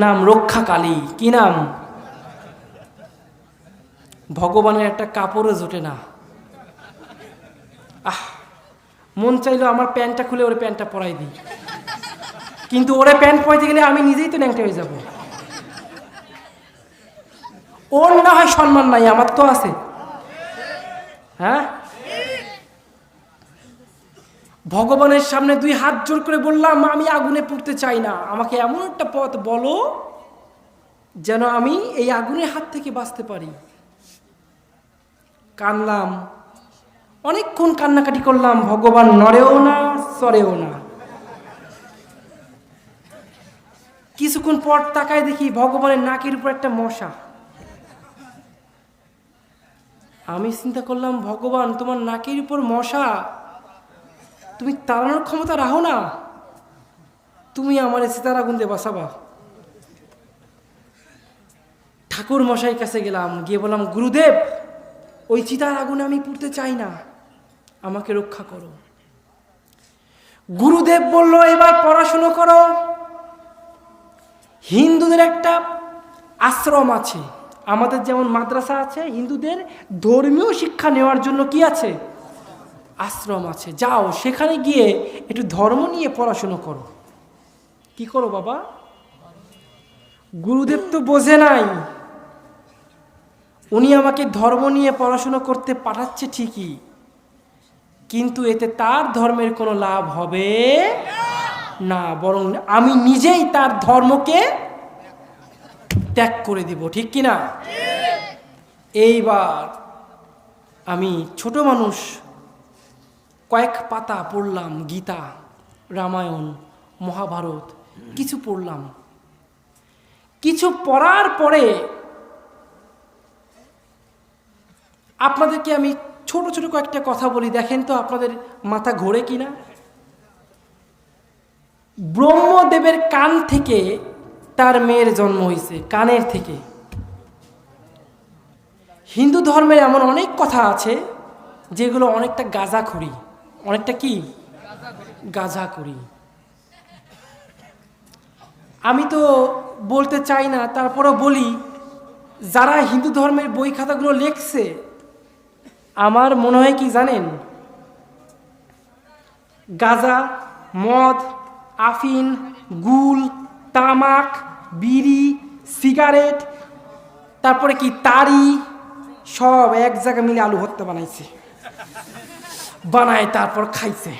নাম রক্ষা কালী। কি নাম? ভগবানের একটা কাপড়ও জোটে না। মন চাইলো আমার প্যান্টটা খুলে ওরে প্যান্টটা পরাই দিই, কিন্তু ওরে প্যান্ট পরাইতে গেলে আমি নিজেই তো ন্যাংটা হয়ে যাব। ওর না হয় সম্মান নাই, আমার তো আছে। হ্যাঁ, ভগবানের সামনে দুই হাত জোর করে বললাম, আমি আগুনে পুড়তে চাই না, আমাকে এমন একটা পথ বলো যেন আমি এই আগুনের হাত থেকে বাঁচতে পারি। কানলাম, অনেকক্ষণ কান্নাকাটি করলাম, ভগবান নড়েও না, সরেও না। কিছুক্ষণ পর তাকায় দেখি ভগবানের নাকের উপর একটা মশা। আমি চিন্তা করলাম, ভগবান তোমার নাকের উপর মশা, তুমি তাড়ানোর ক্ষমতা রাখো না, তুমি আমার সীতার আগুন দিয়ে বাঁচাবা। ঠাকুর মশাইয়ের কাছে গেলাম, গিয়ে বললাম, গুরুদেব, ওই চিতার আগুনে আমি পুড়তে চাই না, আমাকে রক্ষা করো। গুরুদেব বলল, এবার পড়াশুনো করো। হিন্দুদের একটা আশ্রম আছে, আমাদের যেমন মাদ্রাসা আছে, হিন্দুদের ধর্মীয় শিক্ষা নেওয়ার জন্য কি আছে? আশ্রম আছে। যাও, সেখানে গিয়ে একটু ধর্ম নিয়ে পড়াশুনো করো। কি করো বাবা? গুরুদেব তো বোঝে নাই, উনি আমাকে ধর্ম নিয়ে পড়াশুনো করতে পাঠাচ্ছে ঠিকই, কিন্তু এতে তার ধর্মের কোনো লাভ হবে না, বরং আমি নিজেই তার ধর্মকে ত্যাগ করে দিব। ঠিক কিনা? এইবার আমি ছোট মানুষ, কয়েক পাতা পড়লাম, গীতা, রামায়ণ, মহাভারত কিছু পড়লাম। কিছু পড়ার পরে আপনাদেরকে আমি ছোট ছোট কয়েকটা কথা বলি, দেখেন তো আপনাদের মাথা ঘোরে কিনা। ব্রহ্মদেবের কান থেকে তার মেয়ের জন্ম হয়েছে, কানের থেকে। হিন্দু ধর্মের এমন অনেক কথা আছে যেগুলো অনেকটা গাঁজাখুরি, অনেকটা কি গাঁজাখুরি। আমি তো বলতে চাই না, তারপরেও বলি, যারা হিন্দু ধর্মের বই খাতাগুলো লেখছে, আমার মনে হয় কি জানেন, গাঁজা, মদ, আফিন, গুল, তামাক, বিড়ি, সিগারেট, তারপরে কি তারি, সব এক জায়গায় মিলে আলু ভর্তা বানাইছে, বানায় তারপর খাইছে।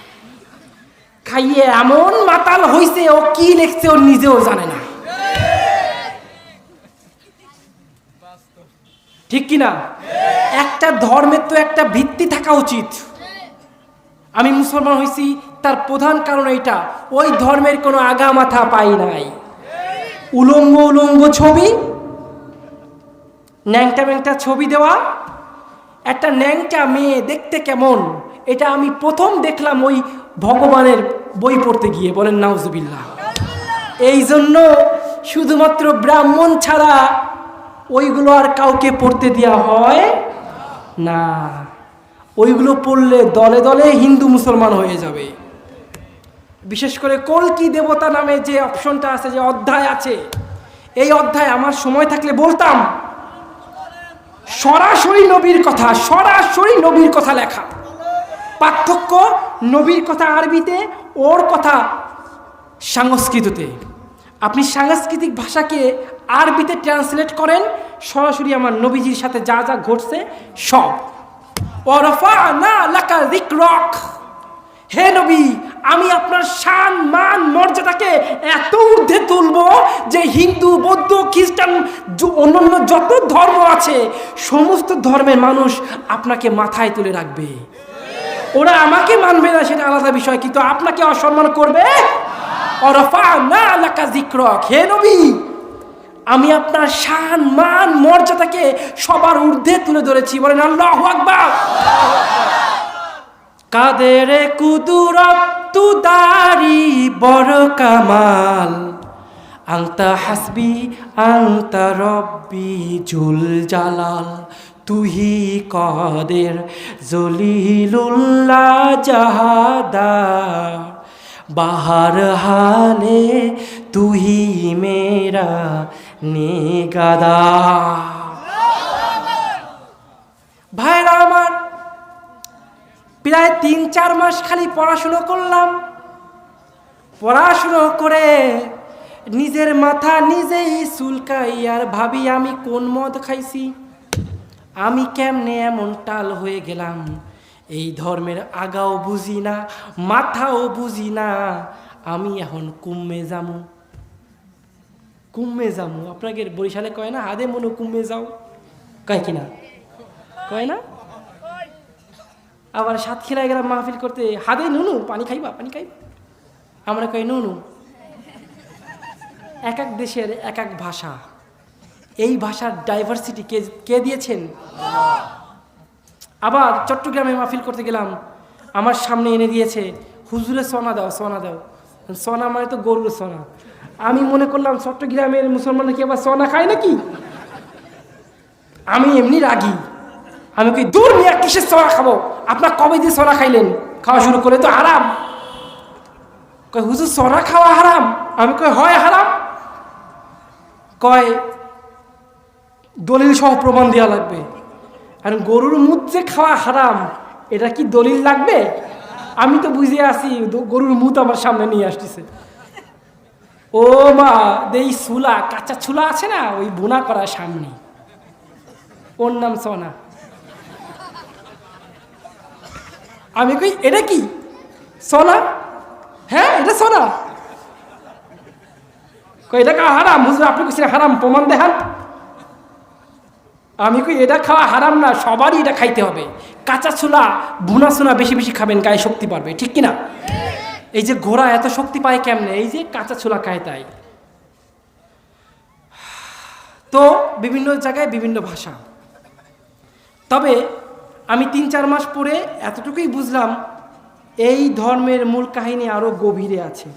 খাইয়ে এমন মাতাল হইছে, ও কি লিখছে ও নিজেও জানে না। ঠিক কিনা? একটা ধর্মের তো একটা ভিত্তি থাকা উচিত। আমি মুসলমান হয়েছি তার প্রধান কারণ এইটা, ওই ধর্মের কোনো আগা মাথা পাই নাই। উলঙ্গ উলঙ্গ ছবি, ন্যাংটা ম্যাংটা ছবি দেওয়া, একটা ন্যাংটা মেয়ে দেখতে কেমন, এটা আমি প্রথম দেখলাম ওই ভগবানের বই পড়তে গিয়ে। বলেন নাউজুবিল্লাহ। এই জন্য শুধুমাত্র ব্রাহ্মণ ছাড়া ওইগুলো আর কাউকে পড়তে দেওয়া হয় না। ওইগুলো পড়লে দলে দলে হিন্দু মুসলমান হয়ে যাবে। বিশেষ করে কল্কি দেবতা নামে যে অপশনটা আছে, যে অধ্যায় আছে, এই অধ্যায় আমার সময় থাকলে বলতাম। সরাসরি নবীর কথা, সরাসরি নবীর কথা লেখা। পার্থক্য নবীর কথা আরবিতে, ওর কথা সংস্কৃততে। আপনি সাংস্কৃতিক ভাষাকে আরবিতে ট্রান্সলেট করেন, সরাসরি আমার নবীজির সাথে যা যা ঘটছে সব। ওয়ারাফা'না লাকা যিকরাক, হে নবী, আমি আপনার শান মান মর্যাদাকে এত ঊর্ধ্বে তুলব যে হিন্দু, বৌদ্ধ, খ্রিস্টান, অন্যান্য যত ধর্ম আছে সমস্ত ধর্মের মানুষ আপনাকে মাথায় তুলে রাখবে। ওরা আমাকে মানবে না সেটা আলাদা বিষয়, কিন্তু আপনাকে অসম্মান করবে। ওয়ারাফা'না লাকা যিকরাক, হে নবী, আমি আপনার শান মান মর্যাদাকে সবার ঊর্ধ্বে তুলে ধরেছি। বলেন আল্লাহু আকবার। কাদের কুদরত তুদারি বড় কামাল, আনতা হাসবি আনতা রব্বি জুল জালাল, তুহি কাদের জলিলুল্লাহ জাহাদার, বাহার হালে তুহি মেরা নিগাদা। ভাইরা আমার, প্রায় 3-4 মাস খালি পড়াশুনো করলাম। পড়াশুনো করে নিজের মাথা নিজেই চুলকাই আর ভাবি আমি কোন মদ খাইছি, আমি কেমনে এমন টাল হয়ে গেলাম। এই ধর্মের আগাও বুঝি না, মাথাও বুঝি না, আমি এখন কুম্মে যামু। কুম্মে যামু, আপনাকে বরিশালে কয় না হাদে মনু কুম্মে যাও, কয় কিনা, কয় না? আবার সাতক্ষীরায় গেলাম মাহফিল করতে, হাদে নুনু পানি খাইবা, পানি খাইবা, আমরা কই নুনু। এক এক দেশের এক এক ভাষা, এই ভাষার ডাইভার্সিটি কে দিয়েছেন? আবার চট্টগ্রামে মাহফিল করতে গেলাম, আমার সামনে এনে দিয়েছে হুজুরে সোনা দাও, সোনা দাও। সোনা মানে তো গরুর সোনা। আমি মনে করলাম চট্টগ্রামের মুসলমানরা কি আবার সোনা খায় নাকি। আমি এমনি রাগি, আমি কই দূর মিয়া, কিসের সোনা খাবো, আপনার কবে দিয়ে সোনা খাইলেন? খাওয়া শুরু করে তো হারাম। কয় হুজুর সোনা খাওয়া হারাম? আমি কই হয় হারাম। কয় দলিল সহ প্রমাণ দেওয়া লাগবে। আর গরুর মুখ যে খাওয়া হারাম, এটা কি দলিল লাগবে? আমি তো বুঝে আছি, গরুর মুখ আমার সামনে নিয়ে আসতেছে। ও মা, এই চুলা, কাঁচা চুলা আছে না, ওই বোনা করার সামনে, ওর নাম সোনা। আমি কই এটা কি সোনা? হ্যাঁ এটা সোনা। কই এটা খাওয়া হারাম? হুজুর আপনি কিছু হারাম, প্রমাণ দেখান। আমি কই এটা খাওয়া হারাম না, সবারই এটা খাইতে হবে। কাঁচা ছোলা, ভুনা ছোলা বেশি বেশি খাবেন, গায়ে শক্তি পারবে, ঠিক কিনা? এই যে ঘোড়া এত শক্তি পায় কেমনে? এই যে কাঁচা ছোলা খায় তাই। তো বিভিন্ন জায়গায় বিভিন্ন ভাষা। তবে আমি 3-4 মাস পরে এতটুকুই বুঝলাম, এই ধর্মের মূল কাহিনী আরো গভীরে আছে।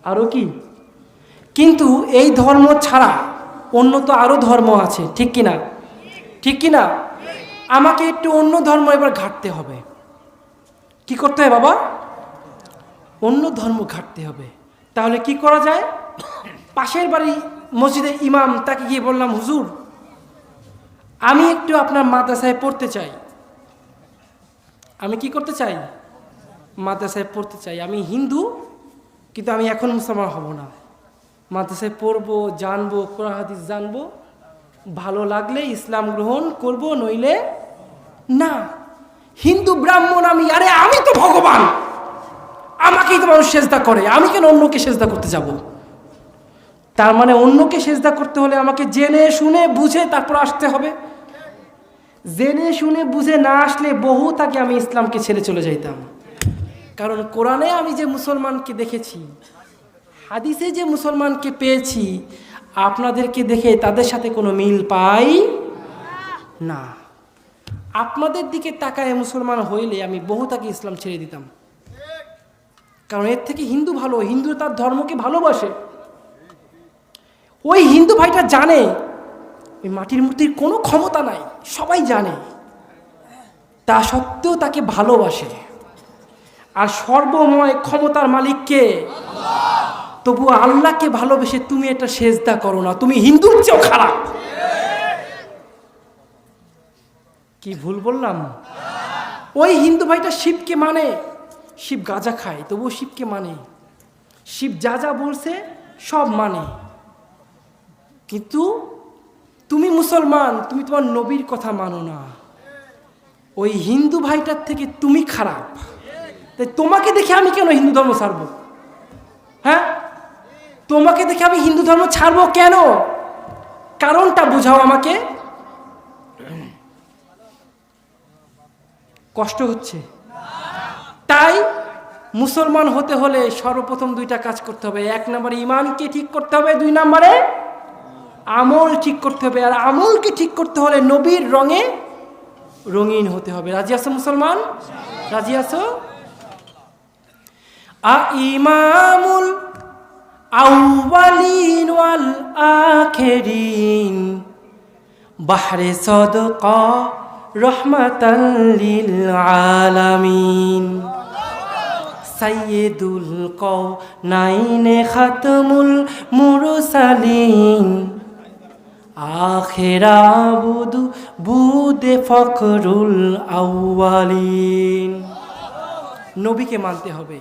আরো কি? কিন্তু এই ধর্ম ছাড়া অন্য তো আরো ধর্ম আছে, ঠিক কিনা? ঠিক কিনা? আমাকে একটু অন্য ধর্ম এবার ঘাঁটতে হবে। কি করতে হবে বাবা? অন্য ধর্ম ঘাঁটতে হবে। তাহলে কি করা যায়? পাশের বাড়ি মসজিদে ইমাম, তাকে গিয়ে বললাম, হুজুর আমি একটু আপনার মাদ্রাসায় পড়তে চাই। আমি কি করতে চাই? মাদ্রাসায় পড়তে চাই। আমি হিন্দু, কিন্তু আমি এখন মুসলমান হব না। মাদ্রাসায় পড়বো, জানবো, কোরআন হাদিস জানবো, ভালো লাগলে ইসলাম গ্রহণ করব, নইলে না। হিন্দু ব্রাহ্মণ আমি, আরে আমি তো ভগবান, আমাকেই তো মানুষ সেজদা করে, আমি কেন অন্যকে সেজদা করতে যাব? তার মানে অন্যকে সেজদা করতে হলে আমাকে জেনে শুনে বুঝে তারপর আসতে হবে। জেনে শুনে বুঝে না আসলে বহুত আগে আমি ইসলামকে ছেড়ে চলে যাইতাম। কারণ কোরআনে আমি যে মুসলমানকে দেখেছি, হাদিসে যে মুসলমানকে পেয়েছি, আপনাদেরকে দেখে তাদের সাথে কোনো মিল পাই না। আপনাদের দিকে তাকায় মুসলমান হইলে আমি বহুত আগে ইসলাম ছেড়ে দিতাম। কারণ এর থেকে হিন্দু ভালো, হিন্দু তার ধর্মকে ভালোবাসে। ওই হিন্দু ভাইটা জানে ওই মাটির মূর্তির কোনো ক্ষমতা নাই, সবাই জানে। তা সত্ত্বেও তাকে ভালোবাসে। আর সর্বময় ক্ষমতার মালিককে, তবু আল্লাহকে ভালোবেসে তুমি এটা সেজদা করো না, তুমি হিন্দুর চেয়েও খারাপ। কি ভুল বললাম? ওই হিন্দু ভাইটা শিবকে মানে, শিব গাঁজা খায় তবুও শিবকে মানে, শিব যা যা বলছে সব মানে। কিন্তু তুমি মুসলমান, তুমি তোমার নবীর কথা মানো না। ওই হিন্দু ভাইটার থেকে তুমি খারাপ। তাই তোমাকে দেখে আমি কেন হিন্দু ধর্ম ছাড়বো? হ্যাঁ, তোমাকে দেখে আমি হিন্দু ধর্ম ছাড়বো কেন? কারণটা বুঝাও আমাকে। কষ্ট হচ্ছে? তাই মুসলমান হতে হলে সর্বপ্রথম দুইটা কাজ করতে হবে। এক নম্বরে ইমানকে ঠিক করতে হবে, দুই নম্বরে আমল ঠিক করতে হবে। আর আমলকে ঠিক করতে হলে নবীর রঙে রঙিন হতে হবে। রাজি আছো মুসলমান? রাজি আছো? ইমামুল আউয়ালিন ওয়াল আখিরিন বাহরে সাদকা রহমাতাল লিল আলামিন সাইয়্যিদুল কাওনাইনে খাতমুল মুরসালিন আখিরা বুদে ফখরুল আউয়ালিন। নবীকে মানতে হবে।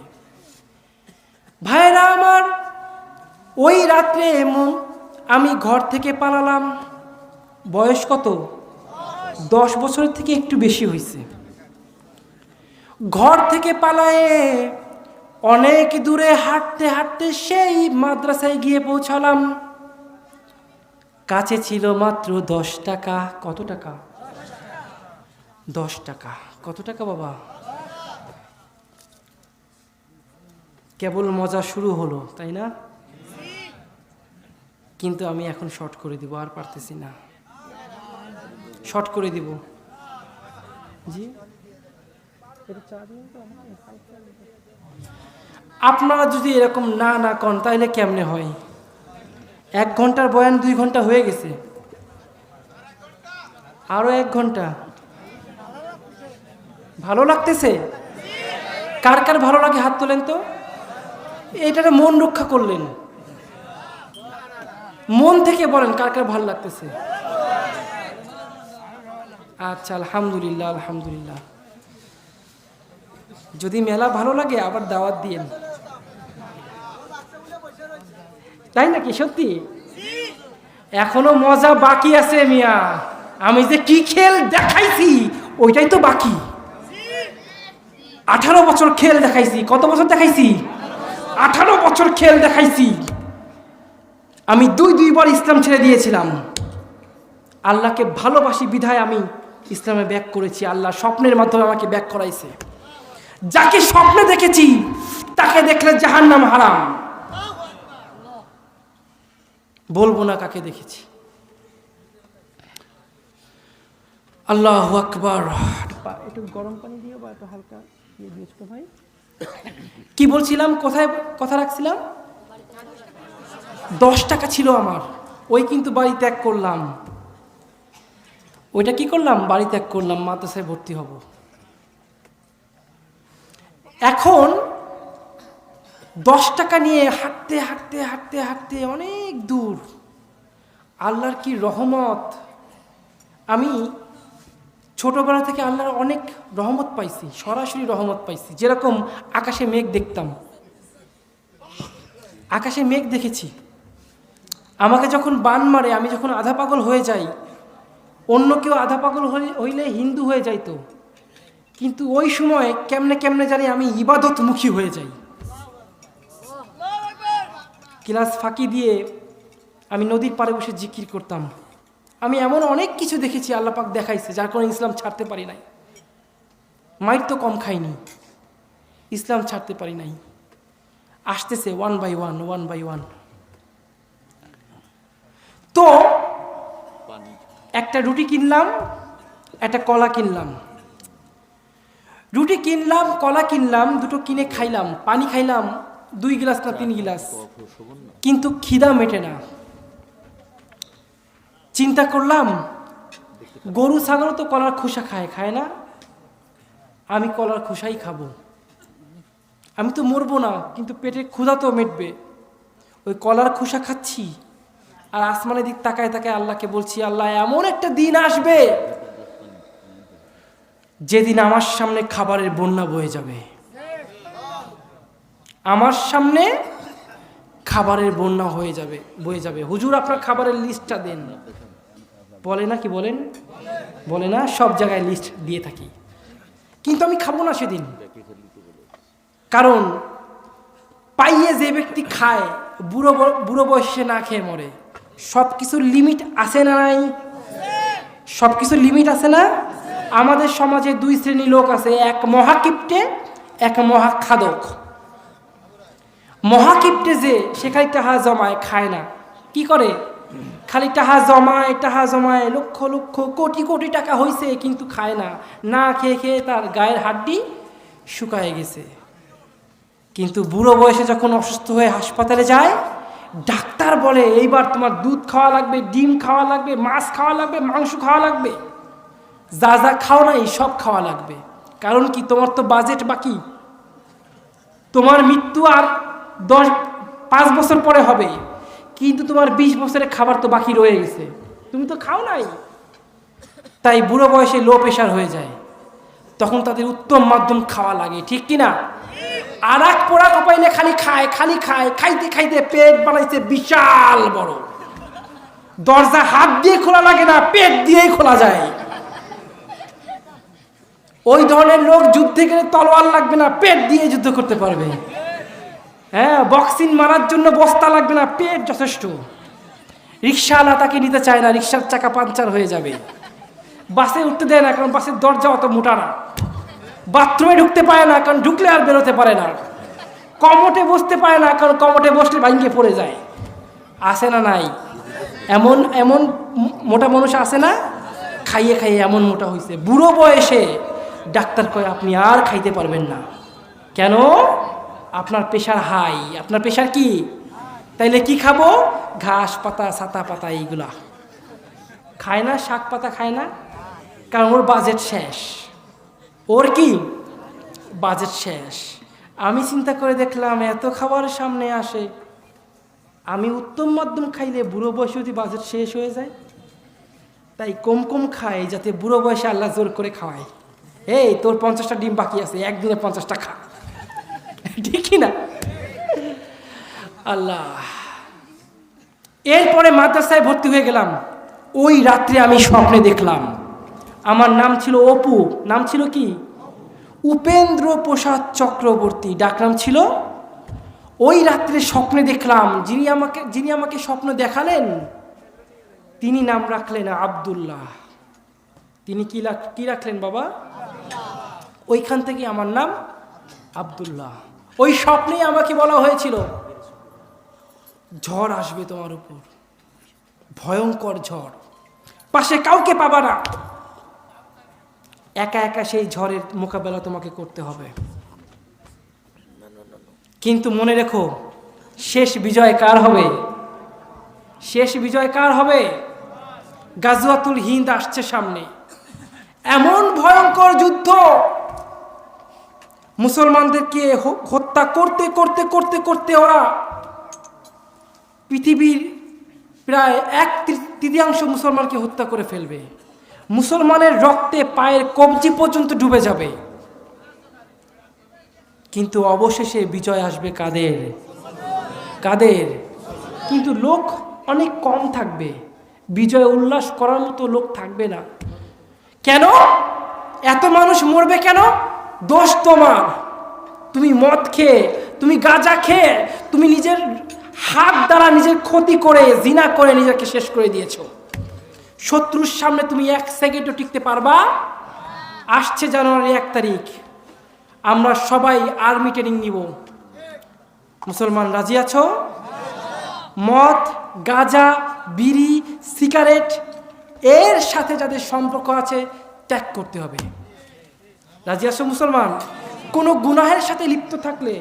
ভাইরা আমার, ওই রাত্রে আমি ঘর থেকে পালালাম। বয়স কত? 10 বছরের থেকে একটু বেশি হয়েছে। ঘর থেকে পালায়ে অনেক দূরে হাঁটতে হাঁটতে সেই মাদ্রাসায় গিয়ে পৌঁছালাম। কাছে ছিল মাত্র 10 টাকা। কত টাকা? 10 টাকা। কত টাকা বাবা? কেবল মজা শুরু হলো, তাই না? কিন্তু আমি এখন শর্ট করে দিব, আর পারতেছি না। শর্ট করে দিব। জি, আপনারা যদি এরকম না না করেন তাইলে কেমনে হয়? 1 ঘন্টার বয়ান 2 ঘন্টা হয়ে গেছে, আরো 1 ঘন্টা। ভালো লাগতেছে? কার কার ভালো লাগে হাত তোলেন তো। এইটারে মন রক্ষা করলেন, মন থেকে বলেন কার কার ভালো লাগতেছে। আচ্ছা, আলহামদুলিল্লাহ আলহামদুলিল্লাহ। যদি মেলা ভালো লাগে আবার দাওয়াত দিয়েন, তাই নাকি? সত্যি এখনো মজা বাকি আছে মিয়া। আমি যে কি খেল দেখাইছি ওইটাই তো বাকি। 18 বছর খেল দেখাইছি। কত বছর দেখাইছি? 18 বছর খেল দেখাইছি। আমি 2 বার ইসলাম ছেড়ে দিয়েছিলাম। আল্লাহকে ভালোবাসি বিধায় আমি ইসলামে ব্যাক করেছি। আল্লাহ স্বপ্নের মাধ্যমে আমাকে ব্যাক করাইছে। যাকে স্বপ্নে দেখেছি তাকে দেখলে জাহান্নাম হারাম। বলবো না কাকে দেখেছি। আল্লাহু আকবার। একটু গরম পানি দিও বা একটু হালকা দিয়ে দিয়েছো ভাই। কি বলছিলাম? কোথায় কথা রাখছিলাম? 10 টাকা ছিল আমার। ওই কিন্তু বাড়ি ত্যাগ করলাম। ওইটা কি করলাম? বাড়ি ত্যাগ করলাম, মাদ্রাসায় ভর্তি হব। এখন 10 টাকা নিয়ে হাঁটতে হাঁটতে হাঁটতে হাঁটতে অনেক দূর। আল্লাহর কি রহমত! আমি ছোটবেলা থেকে আল্লাহর অনেক রহমত পাইছি, সরাসরি রহমত পাইছি। যেরকম আকাশে মেঘ দেখতাম, আকাশে মেঘ দেখেছি। আমাকে যখন বান মারে, আমি যখন আধা পাগল হয়ে যাই, অন্য কেউ আধা পাগল হইলে হিন্দু হয়ে যাইতো, কিন্তু ওই সময় কেমনে কেমনে জানি আমি ইবাদতমুখী হয়ে যাই। ক্লাস ফাঁকি দিয়ে আমি নদীর পাড়ে বসে জিকির করতাম। আমি এমন অনেক কিছু দেখেছি, আল্লাহ পাক দেখাইছে, যার কারণে ইসলাম ছাড়তে পারি নাই। মাইর তো কম খাইনি, ইসলাম ছাড়তে পারি নাই। আসতেছে 1 বাই 1। তো একটা রুটি কিনলাম, একটা কলা কিনলাম। রুটি কিনলাম, কলা কিনলাম, দুটো কিনে খাইলাম। পানি খাইলাম 2 গ্লাস না 3 গ্লাস, কিন্তু খিদা মেটে না। চিন্তা করলাম, গরু ছাগল তো কলার খোসা খায়, খায় না? আমি কলার খোসাই খাবো, আমি তো মরবো না, কিন্তু পেটের ক্ষুধা তো মিটবে। ওই কলার খোসা খাচ্ছি আর আসমানের দিক তাকায় তাকায় আল্লাহকে বলছি, আল্লাহ এমন একটা দিন আসবে যেদিন আমার সামনে খাবারের বন্যা বয়ে যাবে, আমার সামনে খাবারের বন্যা বয়ে যাবে। হুজুর আপনার খাবারের লিস্টটা দেন। বলে না কি বলেন? বলে না, সব জায়গায় লিস্ট দিয়ে থাকি, কিন্তু আমি খাবো না সেদিন। কারণ পাইয়ে যে ব্যক্তি খায় বুড়ো বয়সে না খেয়ে মরে। সব কিছুর লিমিট আছে না নাই? সব কিছুর লিমিট আছে না? আমাদের সমাজে দুই শ্রেণী লোক আছে, এক মহাকিপ্টে, এক মহাখাদক। মহাকিপ্টে যে সে খালি টাহা জমায়, খায় না। কি করে? খালি টাহা জমায়, লক্ষ লক্ষ কোটি কোটি টাকা হয়েছে, কিন্তু খায় না। না খেয়ে খেয়ে তার গায়ের হাড্ডি শুকায় গেছে। কিন্তু বুড়ো বয়সে যখন অসুস্থ হয়ে হাসপাতালে যায়, ডাক্তার বলে এইবার তোমার দুধ খাওয়া লাগবে, ডিম খাওয়া লাগবে, মাছ খাওয়া লাগবে, মাংস খাওয়া লাগবে, যা যা খাও নাই সব খাওয়া লাগবে। কারণ কি? তোমার তো বাজেট বাকি, তোমার মৃত্যু আর 5 বছর পরে হবে, কিন্তু তোমার 20 বছরের খাবার তো বাকি রয়ে গেছে, তুমি তো খাও নাই। তাই বুড়ো বয়সে লো প্রেশার হয়ে যায়, তখন তাদের উত্তম মাধ্যম খাওয়া লাগে, ঠিক কিনা? আর এক পোড়া কপাইলে খালি খায়, খাইতে খাইতে পেট বানাইছে বিশাল বড়। দরজা হাত দিয়ে খোলা লাগে না, পেট দিয়েই খোলা যায়। ওই ধরনের লোক যুদ্ধে গেলে তলোয়ার লাগবে না, পেট দিয়ে যুদ্ধ করতে পারবে। হ্যাঁ, বক্সিং মারার জন্য বস্তা লাগবে না, পেট যথেষ্ট। রিক্সাওয়ালা তাকে নিতে চায় না, রিক্সার চাকা পাঞ্চার হয়ে যাবে। বাসে উঠতে দেয় না, কারণ বাসের দরজা অত মোটা না। বাথরুমে ঢুকতে পারে না, কারণ ঢুকলে আর বেরোতে পারে না। কমোটে বসতে পারে না, কারণ কমোটে বসলে ভাঙিয়ে পড়ে যায়। আসে না নাই? এমন এমন মোটা মানুষ আসে না? খাইয়ে খাইয়ে এমন মোটা হয়েছে, বুড়ো বয়সে ডাক্তার কয় আপনি আর খাইতে পারবেন না। কেন? আপনার প্রেশার হাই। আপনার প্রেশার কি? তাইলে কি খাবো? ঘাস পাতা, ছাতা পাতা, এইগুলা খায় না, শাক পাতা খায় না, কারণ ওর বাজেট শেষ। ওর কি? বাজেট শেষ। আমি চিন্তা করে দেখলাম এত খাবার সামনে আসে, আমি উত্তম মাধ্যম খাইলে বুড়ো বয়সে যদি বাজেট শেষ হয়ে যায়, তাই কম কম খাই, যাতে বুড়ো বয়সে আল্লাহ জোর করে খাওয়ায়। এই তোর 50টা ডিম বাকি আছে, একদিনে 50টা খা, ঠিকই না? আল্লাহ। এরপরে মাদ্রাসায় ভর্তি হয়ে গেলাম। ওই রাত্রে আমি স্বপ্নে দেখলাম, আমার নাম ছিল অপু, নাম ছিল কি? উপেন্দ্র প্রসাদ চক্রবর্তী, ডাকনাম ছিল। ওই রাত্রে স্বপ্নে দেখলাম, যিনি আমাকে স্বপ্ন দেখালেন তিনি নাম রাখলেন আব্দুল্লাহ। তিনি কি রাখলেন বাবা? ওইখান থেকে আমার নাম আব্দুল্লাহ। ওই স্বপ্নেই আমাকে বলা হয়েছিল ঝড় আসবে তোমার উপর, ভয়ঙ্কর ঝড়, পাশে কাউকে পাবা না, একা একা সেই ঝড়ের মোকাবেলা তোমাকে করতে হবে। কিন্তু মনে রেখো, শেষ বিজয় কার হবে? শেষ বিজয় কার হবে? গাজওয়াতুল হিন্দ আসছে সামনে, এমন ভয়ঙ্কর যুদ্ধ, মুসলমানদেরকে হত্যা করতে করতে করতে করতে ওরা পৃথিবীর প্রায় 1/3 মুসলমানকে হত্যা করে ফেলবে। মুসলমানের রক্তে পায়ের কবজি পর্যন্ত ডুবে যাবে। কিন্তু অবশেষে বিজয় আসবে কাদের? কাদের? কিন্তু লোক অনেক কম থাকবে, বিজয় উল্লাস করার মতো লোক থাকবে না। কেন এত মানুষ মরবে? কেন? দোষ তোমার। তুমি মদ খেয়ে, তুমি গাঁজা খেয়ে, তুমি নিজের হাত দ্বারা নিজের ক্ষতি করে, জিনা করে নিজেকে শেষ করে দিয়েছো। শত্রুর সামনে তুমি 1 সেকেন্ডও টিকতে পারবা? আসছে জানুয়ারি 1 তারিখ, আমরা সবাই আর্মি ট্রেনিং নিব। মুসলমান রাজি আছো? মদ, গাঁজা, বিড়ি, সিগারেট এর সাথে যাদের সম্পর্ক আছে ত্যাগ করতে হবে। রাজি আছো মুসলমান? কোনো গুনাহের সাথে লিপ্ত থাকলে,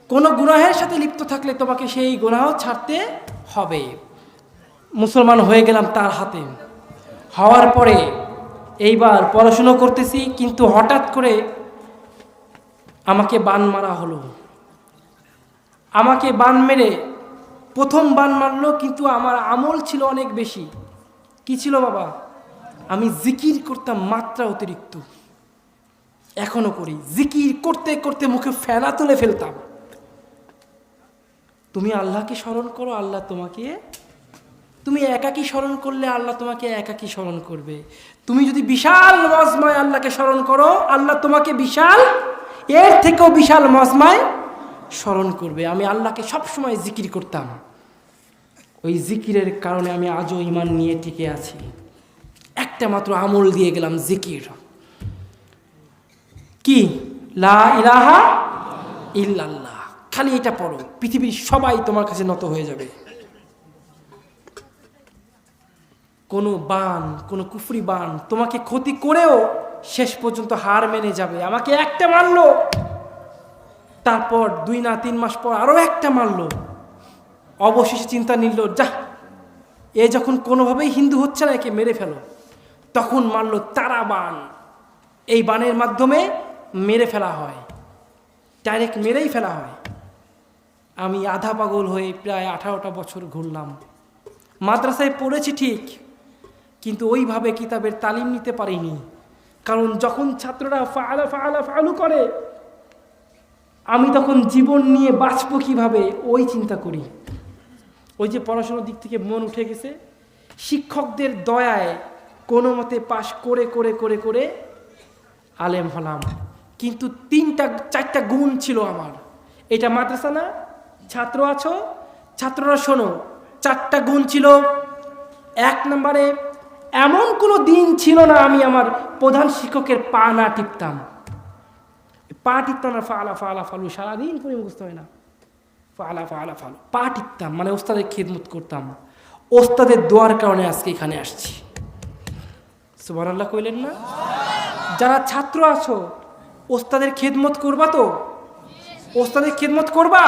কোনো গুনাহের সাথে লিপ্ত থাকলে তোমাকে সেই গুনাহ ছাড়তে হবে। মুসলমান হয়ে গেলাম তার হাতে। হওয়ার পরে এইবার পড়াশুনো করতেছি, কিন্তু হঠাৎ করে আমাকে বান মারা হলো। আমাকে বান মেরে প্রথম বান মারলো, কিন্তু আমার আমল ছিল অনেক বেশি। কি ছিল বাবা? আমি জিকির করতাম মাত্রা অতিরিক্ত, এখনো করি। জিকির করতে করতে মুখে ফেনা তুলে ফেলতাম। তুমি আল্লাহকে স্মরণ করো, আল্লাহ তোমাকে, তুমি একাকী স্মরণ করলে আল্লাহ তোমাকে একাকী স্মরণ করবে। তুমি যদি বিশাল মজমায় আল্লাহকে স্মরণ করো, আল্লাহ তোমাকে বিশাল, এর থেকেও বিশাল মজমায় স্মরণ করবে। আমি আল্লাহকে সবসময় জিকির করতাম। ওই জিকিরের কারণে আমি আজও ঈমান নিয়ে টিকে আছি। একটা মাত্র আমল দিয়ে গেলাম, জিকির। কি? লা ইলাহা ইল্লাল্লাহ। খালি এটা পড়ো, পৃথিবীর সবাই তোমার কাছে নত হয়ে যাবে। কোনো বান, কোনো কুফরি বান তোমাকে ক্ষতি করেও শেষ পর্যন্ত হার মেনে যাবে। আমাকে একটা মারলো, তারপর 2 না 3 মাস পর আরো একটা মারলো। অবশেষে চিন্তা নিল, যা, এ যখন কোনোভাবেই হিন্দু হচ্ছে না, একে মেরে ফেলো। তখন মারলো তারা বান। এই বানের মাধ্যমে মেরে ফেলা হয়, ডাইরেক্ট মেরেই ফেলা হয়। আমি আধা পাগল হয়ে প্রায় 18টা বছর ঘুরলাম। মাদ্রাসায় পড়েছি ঠিক, কিন্তু ওইভাবে কিতাবের তালিম নিতে পারিনি। কারণ যখন ছাত্ররা ফাআলা ফাআলা ফাআলু করে, আমি তখন জীবন নিয়ে বাঁচবো কীভাবে ওই চিন্তা করি। ওই যে পড়াশোনার দিক থেকে মন উঠে গেছে, শিক্ষকদের দয়ায় কোনো মতে পাশ করে করে করে করে আলেম হলাম। কিন্তু 3-4টা গুণ ছিল আমার। এটা মাদ্রাসা না, ছাত্র আছো, ছাত্ররা শোনো, 4টা গুণ ছিল। 1 নম্বরে, এমন কোনো দিন ছিল না আমি আমার প্রধান শিক্ষকের পা না টিপতাম। পা টিপতাম না, ফালা ফালা ফালু, সারাদিন করে মুখস্থ হয় না। ফালা ফালা ফালু, পা টিপতাম, মানে ওস্তাদের খেদমত করতাম। ওস্তাদের দোয়ার কারণে আজকে এখানে আসছি। সুবহানাল্লাহ কইলেন না? যারা ছাত্র আছো, ওস্তাদের খেদমত করবা তো? ওস্তাদের খেদমত করবা?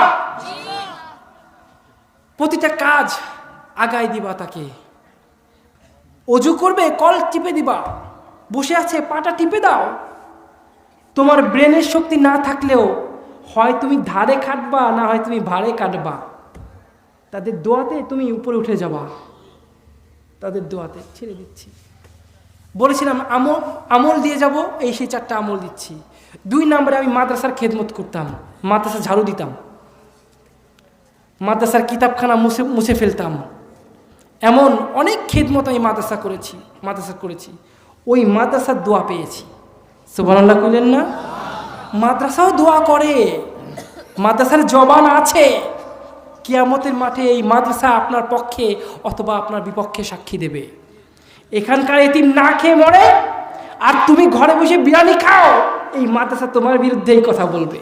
প্রতিটা কাজ আগায় দিবা তাকে। অজু করবে, কল টিপে দিবা। বসে আছে, পাটা টিপে দাও। তোমার ব্রেনের শক্তি না থাকলেও হয় তুমি ধারে কাটবা, না হয় তুমি ভারে কাটবা। তাদের দোয়াতে তুমি উপরে উঠে যাবা। তাদের দোয়াতে ছেড়ে দিচ্ছি। বলেছিলাম আমল দিয়ে যাব, এই সেই 4টা আমল দিচ্ছি। 2 নম্বরে, আমি মাদ্রাসার খেদমত করতাম, মাদ্রাসা ঝাড়ু দিতাম, মাদ্রাসার কিতাবখানা মুছে ফেলতাম। এমন অনেক খেদমত আমি মাদ্রাসা করেছি। ওই মাদ্রাসার দোয়া পেয়েছি। সুবহানাল্লাহ কইলেন না? মাদ্রাসাও দোয়া করে, মাদ্রাসার জবান আছে। কিয়ামতের মাঠে এই মাদ্রাসা আপনার পক্ষে অথবা আপনার বিপক্ষে সাক্ষী দেবে। এখানকার এতিম না খেয়ে মরে, আর তুমি ঘরে বসে বিরিয়ানি খাও, এই মাদ্রাসা তোমার বিরুদ্ধেই কথা বলবে।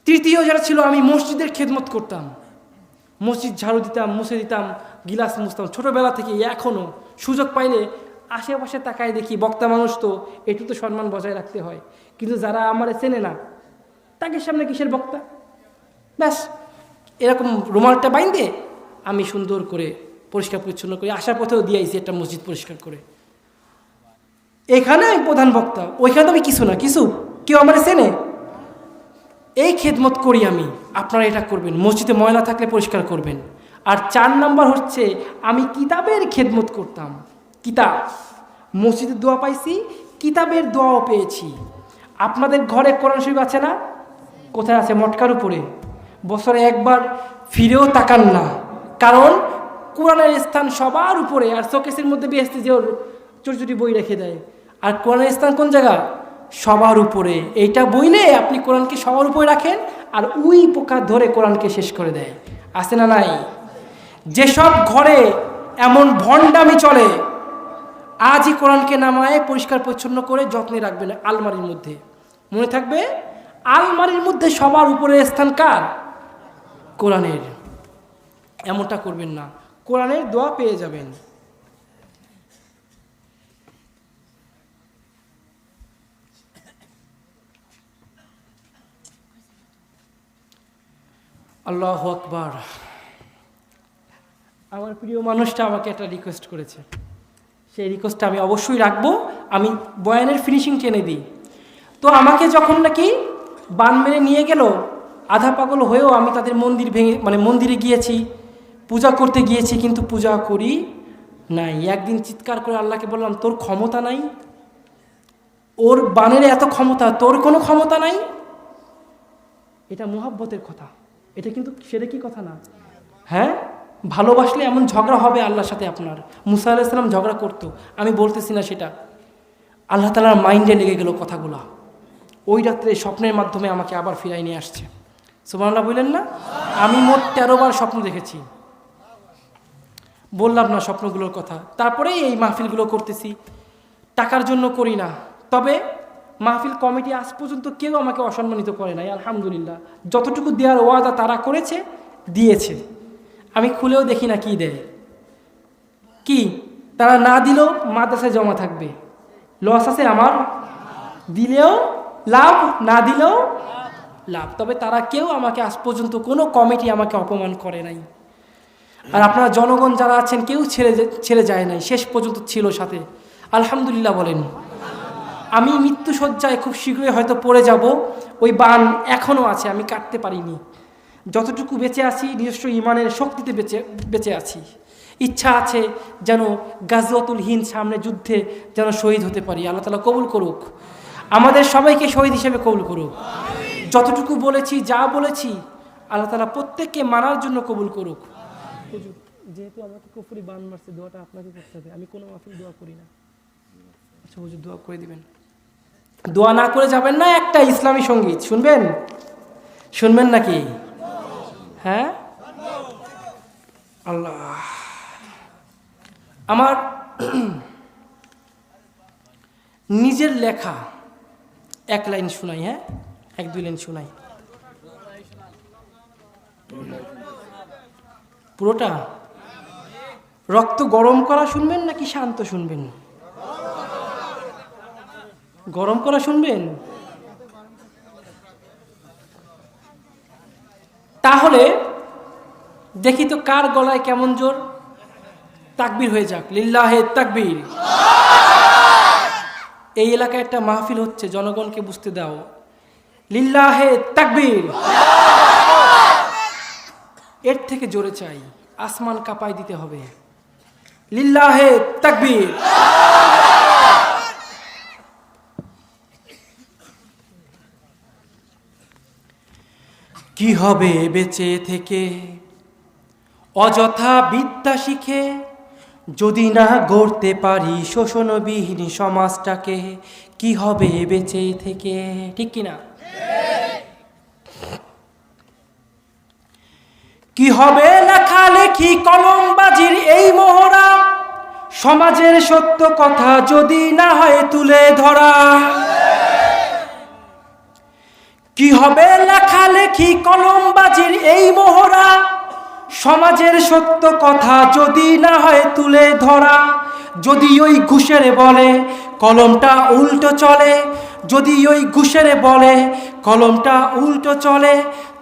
3য় যারা ছিল, আমি মসজিদের খেদমত করতাম। মসজিদ ঝাড়ু দিতাম, মুছে দিতাম, গিলাস মুছতাম। ছোটবেলা থেকে এখনো সুযোগ পাইলে আশেপাশে তাকায় দেখি, বক্তা মানুষ তো একটু তো সম্মান বজায় রাখতে হয়। কিন্তু যারা আমার চেনে না, তাকে সামনে কিসের বক্তা, ব্যাস এরকম রুমালটা বাইন্দে আমি সুন্দর করে পরিষ্কার পরিচ্ছন্ন করে আসার পথেও দিয়েছি একটা মসজিদ পরিষ্কার করে। এখানে আমি প্রধান বক্তা, ওইখানে আমি কিছু না, কেউ আমার চেনে। এই খেদমত করি আমি। আপনারা এটা করবেন, মসজিদে ময়লা থাকলে পরিষ্কার করবেন। আর 4 নম্বর হচ্ছে, আমি কিতাবের খেদমত করতাম। কিতাব, মসজিদের দোয়া পাইছি, কিতাবের দোয়াও পেয়েছি। আপনাদের ঘরে কোরআন শরীফ আছে না? কোথায় আছে? মটকার উপরে। বছরে একবার ফিরেও তাকান না, কারণ কোরআনের স্থান সবার উপরে। আর শোকেসের মধ্যে বেহেশতে যে ওর ছোট বই রেখে দেয়। আর কোরআনের স্থান কোন জায়গা? সবার উপরে। এইটা বইলে আপনি কোরআনকে সবার উপরে রাখেন, আর উই পোকা ধরে কোরআনকে শেষ করে দেয়। আছে না নাই? যেসব ঘরে এমন ভণ্ডামি চলে, আজই কোরআনকে নামায় পরিষ্কার পরিচ্ছন্ন করে যত্নে রাখবেন আলমারির মধ্যে। মনে থাকবে, আলমারির মধ্যে সবার উপরে স্থান কার? কোরআনের। এমনটা করবেন না, কোরআনের দোয়া পেয়ে যাবেন। আল্লাহু আকবার। আমার প্রিয় মানুষটা আমাকে একটা রিকোয়েস্ট করেছে। সেই রিকোয়েস্টটা আমি অবশ্যই রাখবো। আমি বয়ানের ফিনিশিং টেনে দিই। তো আমাকে যখন নাকি বান মেরে নিয়ে গেল, আধা পাগল হয়েও আমি তাদের মন্দির ভেঙে মন্দিরে গিয়েছি, পূজা করতে গিয়েছি, কিন্তু পূজা করি নাই। একদিন চিৎকার করে আল্লাহকে বললাম, তোর ক্ষমতা নাই? ওর বানের এত ক্ষমতা, তোর কোনো ক্ষমতা নাই? এটা মুহাব্বতের কথা, এটা কিন্তু সেটা কি কথা না। হ্যাঁ, ভালোবাসলে এমন ঝগড়া হবে আল্লাহর সাথে আপনার। মুসা আলাইহিস সালাম ঝগড়া করতো, আমি বলতেছি না সেটা, আল্লাহ তাআলার মাইন্ডে লেগে গেল কথাগুলো। ওই রাত্রে স্বপ্নের মাধ্যমে আমাকে আবার ফিরাই নিয়ে আসছে। সুবহানাল্লাহ বললেন না? আমি মোট 13 বার স্বপ্ন দেখেছি, বললাম না স্বপ্নগুলোর কথা। তারপরে এই মাহফিলগুলো করতেছি, টাকার জন্য করি না। তবে মাহফিল কমিটি আজ পর্যন্ত কেউ আমাকে অসম্মানিত করে নাই, আলহামদুলিল্লাহ। যতটুকু দেওয়ার ওয়াদা তারা করেছে, দিয়েছে। আমি খুলেও দেখি না কি দেয়। কি তারা না দিলেও মাদ্রাসায় জমা থাকবে, লস আছে আমার? দিলেও লাভ, না দিলেও লাভ। তবে তারা কেউ আমাকে আজ পর্যন্ত কোনো কমিটি আমাকে অপমান করে নাই। আর আপনারা জনগণ যারা আছেন, কেউ ছেড়ে যায় নাই, শেষ পর্যন্ত ছিল সাথে, আলহামদুলিল্লাহ বলেন। আমি মৃত্যুসজ্জায় খুব শীঘ্রই হয়তো পড়ে যাব, ওই বান এখনও আছে, আমি কাটতে পারিনি। যতটুকু বেঁচে আছি নিজস্ব ইমানের শক্তিতে বেঁচে আছি। ইচ্ছা আছে যেন গাজওয়াতুল হিন্দ সামনে যুদ্ধে যেন শহীদ হতে পারি। আল্লাহ তাআলা কবুল করুক, আমাদের সবাইকে শহীদ হিসেবে কবুল করুক। যতটুকু বলেছি, যা বলেছি, আল্লাহ তাআলা প্রত্যেককে মানার জন্য কবুল করুক। যেহেতু আমাকে কুফরি বান মারছে, দোয়াটা আপনাকে করতে হবে। আমি কোনো মাহফিল দোয়া করি না। আচ্ছা হুজুর, দোয়া করে দিবেন। দোয়া না করে যাবেন না। একটা ইসলামী সঙ্গীত শুনবেন? শুনবেন নাকি? হ্যাঁ, আল্লাহ আমার নিজের লেখা এক লাইন শোনাই। হ্যাঁ, 1-2 লাইন শোনাই। পুরোটা? রক্ত গরম করা শুনবেন নাকি শান্ত শুনবেন? গরম করা শুনবেন? তাহলে দেখি তো কার গলায় কেমন জোর। তাকবীর হয়ে যাক, লিল্লাহে তাকবীর। এই এলাকায় একটা মাহফিল হচ্ছে, জনগণকে বুঝতে দাও। লিল্লাহে তাকবীর। এর থেকে জোরে চাই, আসমান কাঁপায় দিতে হবে। লিল্লাহে তাকবীর। কি হবে বেঁচে থেকে অযথা বিদ্যা শিখে, যদি না গড়তে পারি শোষণবিহীন সমাজটাকে? কি হবে বেঁচে থেকে? ঠিক কিনা? কি হবে লেখালেখি কলমবাজির এই মহড়া, সমাজের সত্য কথা যদি না হয় তুলে ধরা? কি হবে লেখালেখি কলমবাজির এই মহড়া, সমাজের সত্য কথা যদি না হয় তুলে ধরা? যদি ওই ঘুষের বলে কলমটা উল্টো চলে, যদি ওই ঘুষের বলে কলমটা উল্টো চলে,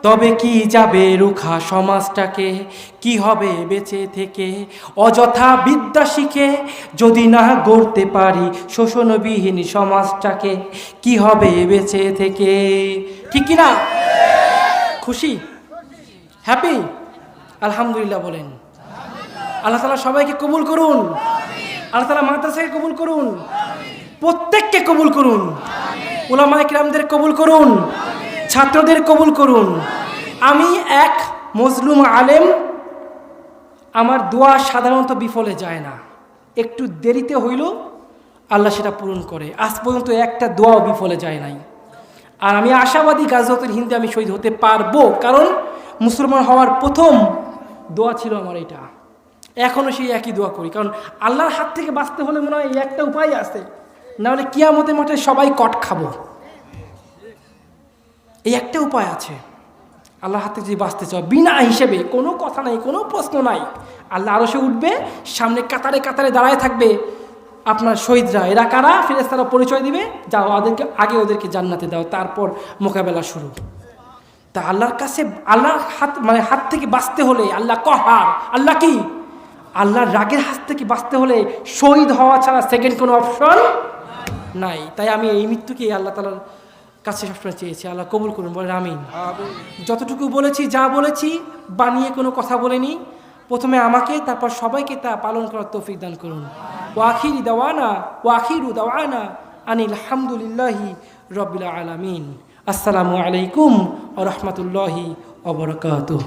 তবে কি যাবে রুখা সমাজটাকে? কি হবে বেঁচে থেকে অযথা বিদ্যা শিখে, যদি না গড়তে পারি শোষণবিহীন সমাজটাকে? কি হবে বেঁচে থেকে? ঠিক কিনা? খুশি? হ্যাপি? আলহামদুলিল্লাহ বলেন। আল্লাহ তাআলা সবাইকে কবুল করুন। আল্লাহ তাআলা মাদ্রাসাকে কবুল করুন, প্রত্যেককে কবুল করুন, উলামায়ে কিরামদের কবুল করুন, ছাত্রদের কবুল করুন। আমি এক মজলুম আলেম, আমার দোয়া সাধারণত বিফলে যায় না, একটু দেরিতে হইল আল্লাহ সেটা পূরণ করে। আজ পর্যন্ত একটা দোয়াও বিফলে যায় নাই। আর আমি আশাবাদী গাজওয়াতুল হিন্দে আমি শহীদ হতে পারবো, কারণ মুসলমান হওয়ার প্রথম দোয়া ছিল আমার এটা। এখনও সেই একই দোয়া করি, কারণ আল্লাহর হাত থেকে বাঁচতে হলে মনে হয় এই একটা উপায় আছে, নাহলে কিয়ামতের মাঠে সবাই কট খাবো। এই একটা উপায় আছে, আল্লাহর হাত থেকে যদি বাঁচতে চাও বিনা হিসেবে, কোনো কথা নাই, কোনো প্রশ্ন নাই। আল্লাহ আরশে উঠবে, সামনে কাতারে কাতারে দাঁড়ায় থাকবে আপনার শহীদরা। এরা কারা? ফেরেশতারা পরিচয় দিবে, যাও ওদেরকে জান্নাতে দাও, তারপর মোকাবেলা শুরু। তা আল্লাহর কাছে আল্লাহর হাত হাত থেকে বাঁচতে হলে, আল্লাহ কহার, আল্লাহ কি? আল্লাহর রাগের হাত থেকে বাঁচতে হলে শহীদ হওয়া ছাড়া সেকেন্ড কোনো অপশন নাই। তাই আমি এই মৃত্যুকে আল্লাহ তাআলার কাছে সবসময় চেয়েছি। আল্লাহ কবুল করুন, বলেন আমিন। যতটুকু বলেছি, যা বলেছি বানিয়ে কোনো কথা বলেনি। প্রথমে আমাকে, তারপর সবাইকে তা পালন করার তৌফিক দান করুন। ওয়াখিরু দাওয়ানা আনিল হামদুলিল্লাহি রাব্বিল আলামিন। আসসালামু আলাইকুম ওয়া রাহমাতুল্লাহি ওয়া বারাকাতুহু।